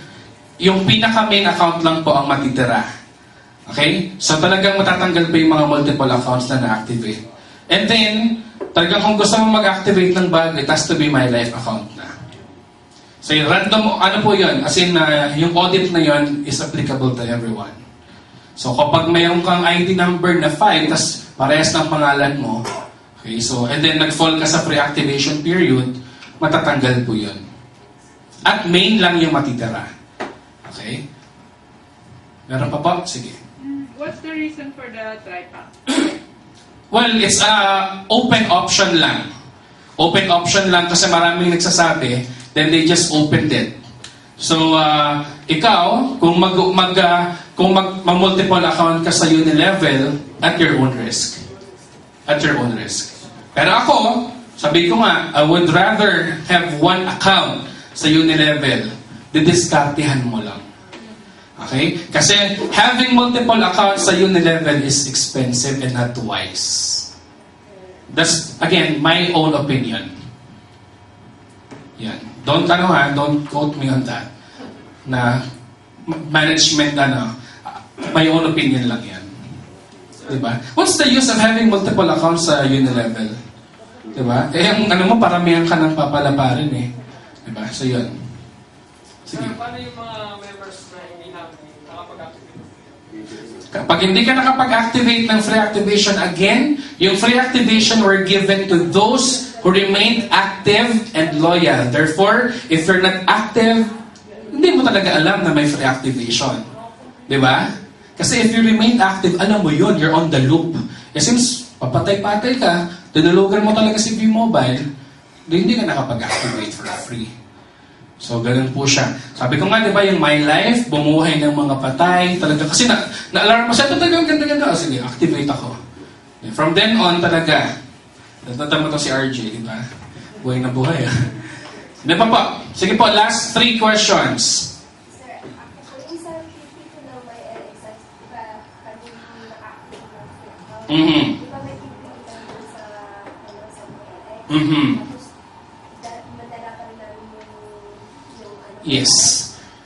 yung pinaka-main account lang po ang matitira. Okay? So talagang matatanggal pa yung mga multiple accounts na na-activate. And then, talagang kung gusto mo mag-activate ng bag, it has to be MyLife account na. So yung random, ano po yun? As in, yung audit na yun is applicable to everyone. So kapag mayroon kang ID number na 5, tas parehas ng pangalan mo, okay, so, and then nag-fall ka sa pre-activation period, matatanggal po yun. At main lang yung matitira. Okay? Meron pa po? Sige. What's the reason for the TriPack? Well, it's open option lang. Open option lang kasi maraming nagsasabi, then they just opened it. So, ikaw, kung mag-multiple account ka sa Unilevel, at your own risk. At your own risk. Pero ako, sabi ko nga, I would rather have one account sa Unilevel. Didiskartehan mo lang. Okay? Kasi having multiple accounts sa Unilevel is expensive and not wise. That's, again, my own opinion. Yan. Don't quote me on that. Na management, my own opinion lang yan. Diba? What's the use of having multiple accounts sa Unilevel? Diba? Ang paramihan ka ng papalaparin eh. Diba? So yun. Sige. Paano yung mga members na hindi nakapag-activate? Kapag hindi ka nakapag-activate ng free activation again, yung free activation were given to those who remained active and loyal. Therefore, if you're not active, hindi mo talaga alam na may free activation. Di ba? Kasi if you remain active, alam mo yun, you're on the loop. Eh since papatay-patay ka, tinulugan mo talaga si V-Mobile, hindi ka nakapag-activate for free. So, ganun po siya. Sabi ko nga, di ba, yung My Life, bumuhay ng mga patay, talaga. Kasi na-alarm mo siya, talagang ganda-ganda. Sige, activate ako. From then on, talaga. Natata mo to si RJ, di ba? Buhay na buhay, Hindi pa po. Sige po, last 3 questions. Sir, actually, isang people na may LXS, di ba, kami na-active ng account? Di ba may people na sa LX? Tapos, madala pa rin namin yung Yes.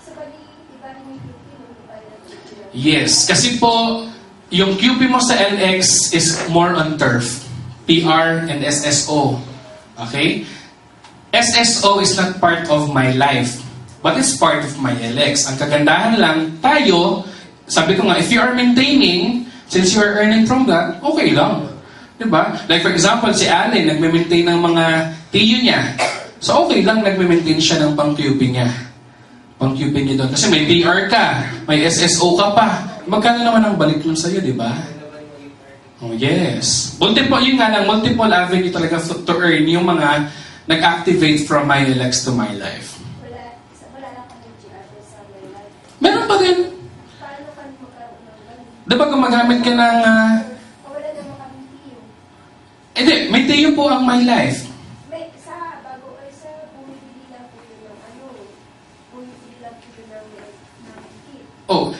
So, bali, di ba rin yung people, di ba rin Yes. Kasi po, yung QP mo sa LX is more on turf. PR and SSO. Okay? SSO is not part of my life, but it's part of my LX. Ang kagandahan lang, tayo, sabi ko nga, if you are maintaining, since you are earning from that, okay lang. Diba? Like for example, si Allen, nagme-maintain ng mga TU niya. So okay lang, nagme-maintain siya ng pang-QP niya. Pang-QP niya doon. Kasi may PR ka, may SSO ka pa. Magkano naman ang balik nun sa'yo, di ba? Oh, yes. Yun nga lang, multiple avenue talaga to earn yung mga nag-activate from my LX to my life. wala lang kami GR sa my life. Meron pa rin. Paano kami magkaroon ng ganun? Diba gumagamit ka ng... Wala naman kami TU. Hindi, may tayo po ang my life. May sa bago ay sa bumibili lang po yun ng bumibili lang po yun ng kit. Oh,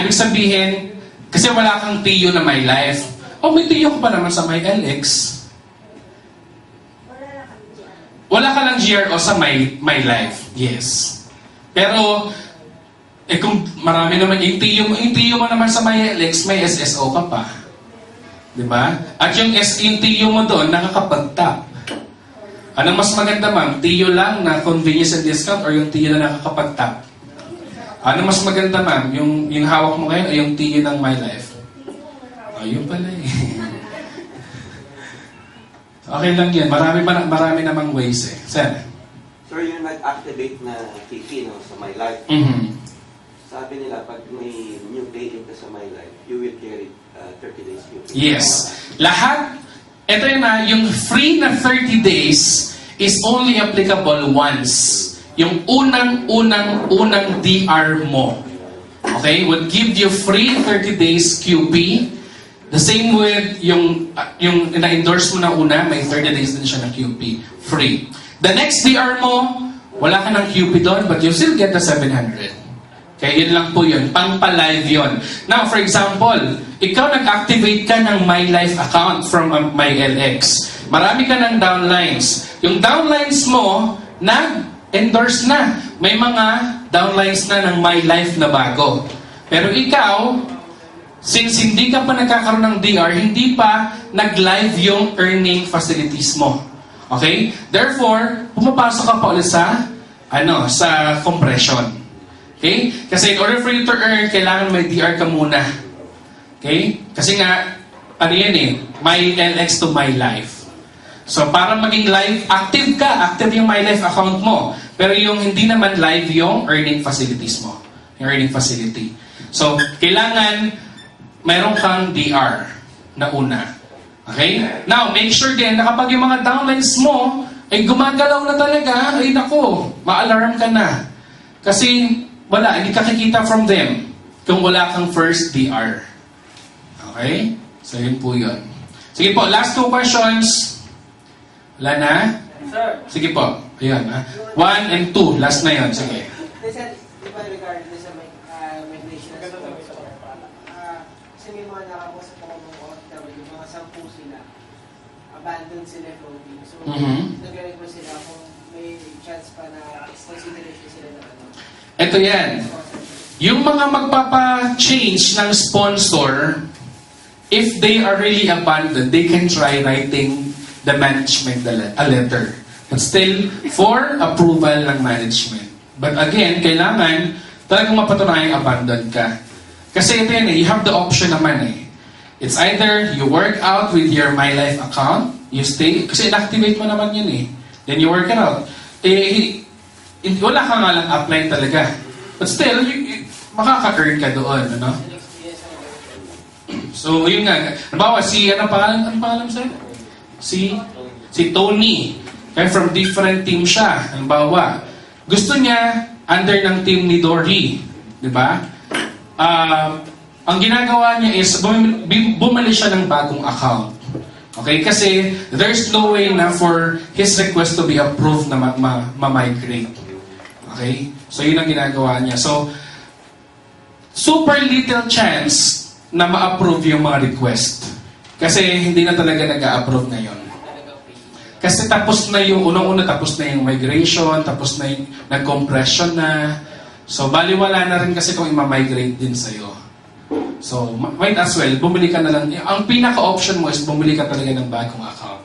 ibig sabihin, kasi wala kang TU na my life. Oh, may TU ko pa naman sa my LX. Wala lang kami GR. Wala ka lang GRO sa my life. Yes. Pero, kung marami naman, yung TU mo naman sa my LX, may SSO ka pa. Diba? At yung TU mo doon, nakakapag-tap. Anong mas maganda, ma'am? TU lang na convenience and discount or yung TU na nakakapag-tap? Ano mas maganda, ma'am? Yung hawak mo ngayon o yung TU ng my life? Ayun pala eh. Okay lang yan. Marami namang ways eh. Sir? Sir, yung nag-activate na KP sa My Life, sabi nila pag may new pay-in ka sa My Life, you will carry 30 days QP. Yes. Lahat, ito yung free na 30 days is only applicable once. Yung unang DR mo. Okay? Would give you free 30 days QP. The same with yung na-endorse mo na una, may 30 days din siya na QP. Free. The next DR mo, wala ka ng QP doon, but you still get the 700. Kaya yun lang po yun. Pang-pa-live yun. Now, for example, ikaw nag-activate ka ng My Life account from my LX. Marami ka ng downlines. Yung downlines mo, nag-endorse na. May mga downlines na ng My Life na bago. Pero ikaw, since hindi ka pa nagkakaroon ng DR, hindi pa nag-live yung earning facilities mo. Okay? Therefore, pumapasok ka pa ulit sa compression. Okay? Kasi in order for you to earn, kailangan may DR ka muna. Okay? Kasi nga, my LX to my life. So, para maging live, active yung my life account mo. Pero yung hindi naman live yung earning facilities mo. Yung earning facility. So, kailangan mayroon kang DR na una. Okay? Now, make sure din na kapag yung mga downlines mo ay gumagalaw na talaga, ay nako, ma-alarm ka na. Kasi wala, hindi ka kikita from them kung wala kang first DR. Okay? So, yun po yun. Sige po, last 2 questions. Wala na? Sir, Sige po. Ayan. 1 and 2. Last na yun. Sige. di ba regarding sa migration na kasi may mga nakapost po ng OFW, mga 10 sila, abandoned sila floating. So, nag-request sila kung may chance pa na consideration sila na ano. Ito yan. Yung mga magpapa-change ng sponsor, if they are really abandoned, they can try writing the management a letter. But still, for approval ng management. But again, kailangan talagang mapatunayan abandoned ka. Kasi ito yan you have the option naman It's either you work out with your My Life account, you stay, kasi inactivate mo naman yun Then you work it out. Wala ka nga lang apply talaga. But still, makaka-earn ka doon, ano? So, yun nga. Halimbawa, anong pangalan sa'yo? Si Tony. Kaya from different team siya. Halimbawa, gusto niya under ng team ni Dory. Di ba? Ang ginagawa niya is, bumali siya ng bagong account. Okay? Kasi, there's no way na for his request to be approved na ma-migrate. Okay? So, yun ang ginagawa niya. So, super little chance na ma-approve yung mga request. Kasi hindi na talaga nag-a-approve ngayon. Kasi tapos na yung, unang-una tapos na yung migration, tapos na yung nag-compression na. So, baliwala na rin kasi kung ima-migrate din sa'yo. So, might as well, bumili ka na lang. Ang pinaka-option mo is bumili ka talaga ng bagong account.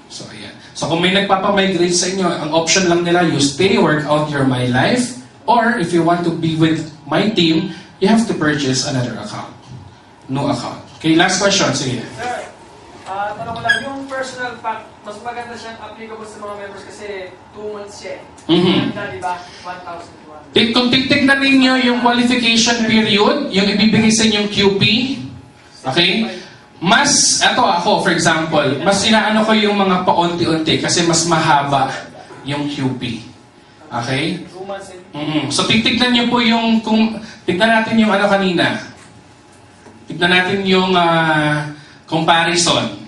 So, ayan. So, kung may nagpapamigrate sa inyo, ang option lang nila, you stay, work out your My Life, or if you want to be with my team, you have to purchase another account. No account. Okay, last question. Sige. Sir, tanong ko lang, yung personal pack, mas maganda siyang applicable sa mga members kasi 2 months siya Maganda, di ba? 1,000. Kung titignan ninyo yung qualification period, yung ibibigay sa inyong QP, okay? For example, mas inaano ko yung mga paunti-unti kasi mas mahaba yung QP. Okay? 2 months So, titignan nyo po tignan natin yung kanina. Tignan natin yung comparison.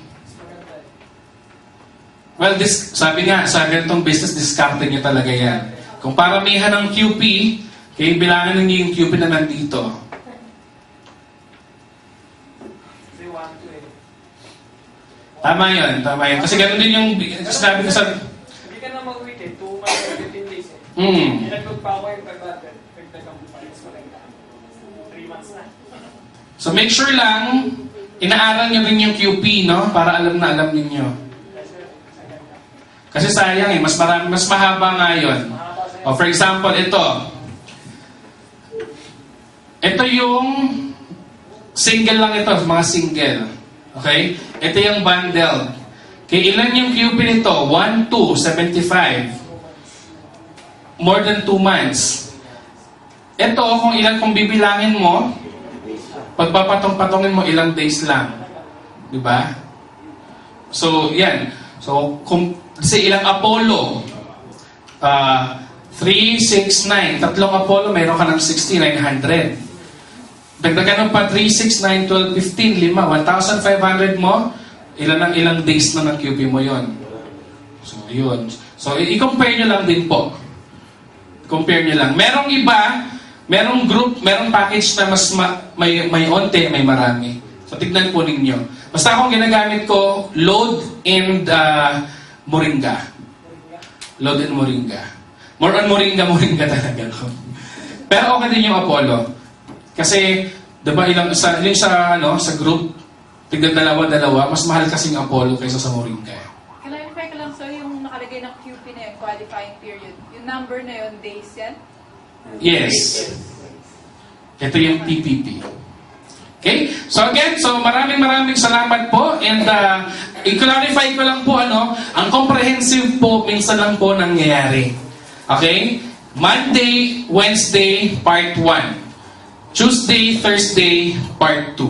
Well, sabi nga, sa ganitong business, discarte nyo talaga yan. Kung paramihan ng QP, kaya bilangan ninyo yung QP na nandito. Kasi 1 to Tama yun. Kasi ganun din yung sinabi ko sa... Hindi ka na mag-wait 2 months or 15 days Nag-load pa ako yung pag-battle. Nagtagang mas maganda. 3 months na. So make sure lang, inaaral nyo rin yung QP, no? Para alam na alam ninyo. Kasi sayang mas mahaba nga yun. For example, ito. Ito yung single lang ito, mga single. Okay? Ito yung bundle. Okay, ilan yung QP nito? 1, 2, 75. More than 2 months. Ito, kung bibilangin mo, pagpapatong-patongin mo, ilang days lang. Diba? So, yan. So, kasi ilang Apollo? 3, 6, 9. Tatlong Apollo, mayroon ka ng 6,900. Dagdagan mo pa 3, 6, 9, 12, 15, 5. 1,500 mo, ilang days na ng QP mo yon. So, yun. So, i-compare nyo lang din po. Compare nyo lang. Merong iba, merong group, merong package na mas may onte, may marami. So, tignan po ninyo. Basta akong ginagamit ko, load and moringa. Load and moringa. More on moringa talaga. No? Pero okay din yung Apollo. Kasi, diba sa group, tignan dalawa, mas mahal kasing Apollo kaysa sa moringa. Clarify ko lang, so yung nakalagay ng QP na yun, qualifying period, yung number na yun, days yan? Yes. Ito yung TPP. Okay? So again, maraming salamat po and i-clarify ko lang po ang comprehensive po minsan lang po nangyayari. Okay? Monday, Wednesday, part 1. Tuesday, Thursday, part 2.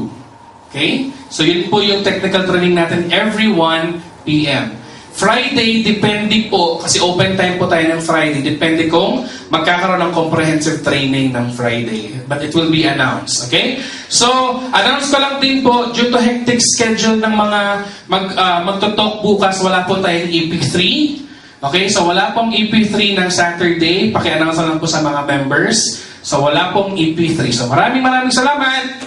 Okay? So yun po yung technical training natin every 1 p.m. Friday, depende po, kasi open time po tayo ng Friday, depende kung magkakaroon ng comprehensive training ng Friday. But it will be announced, okay? So, announce ko lang din po, due to hectic schedule ng mga magtutalk bukas, wala po tayong EP3. Okay, so wala pong EP3 ng Saturday, paki-announce lang po sa mga members. So wala pong EP3. So maraming salamat!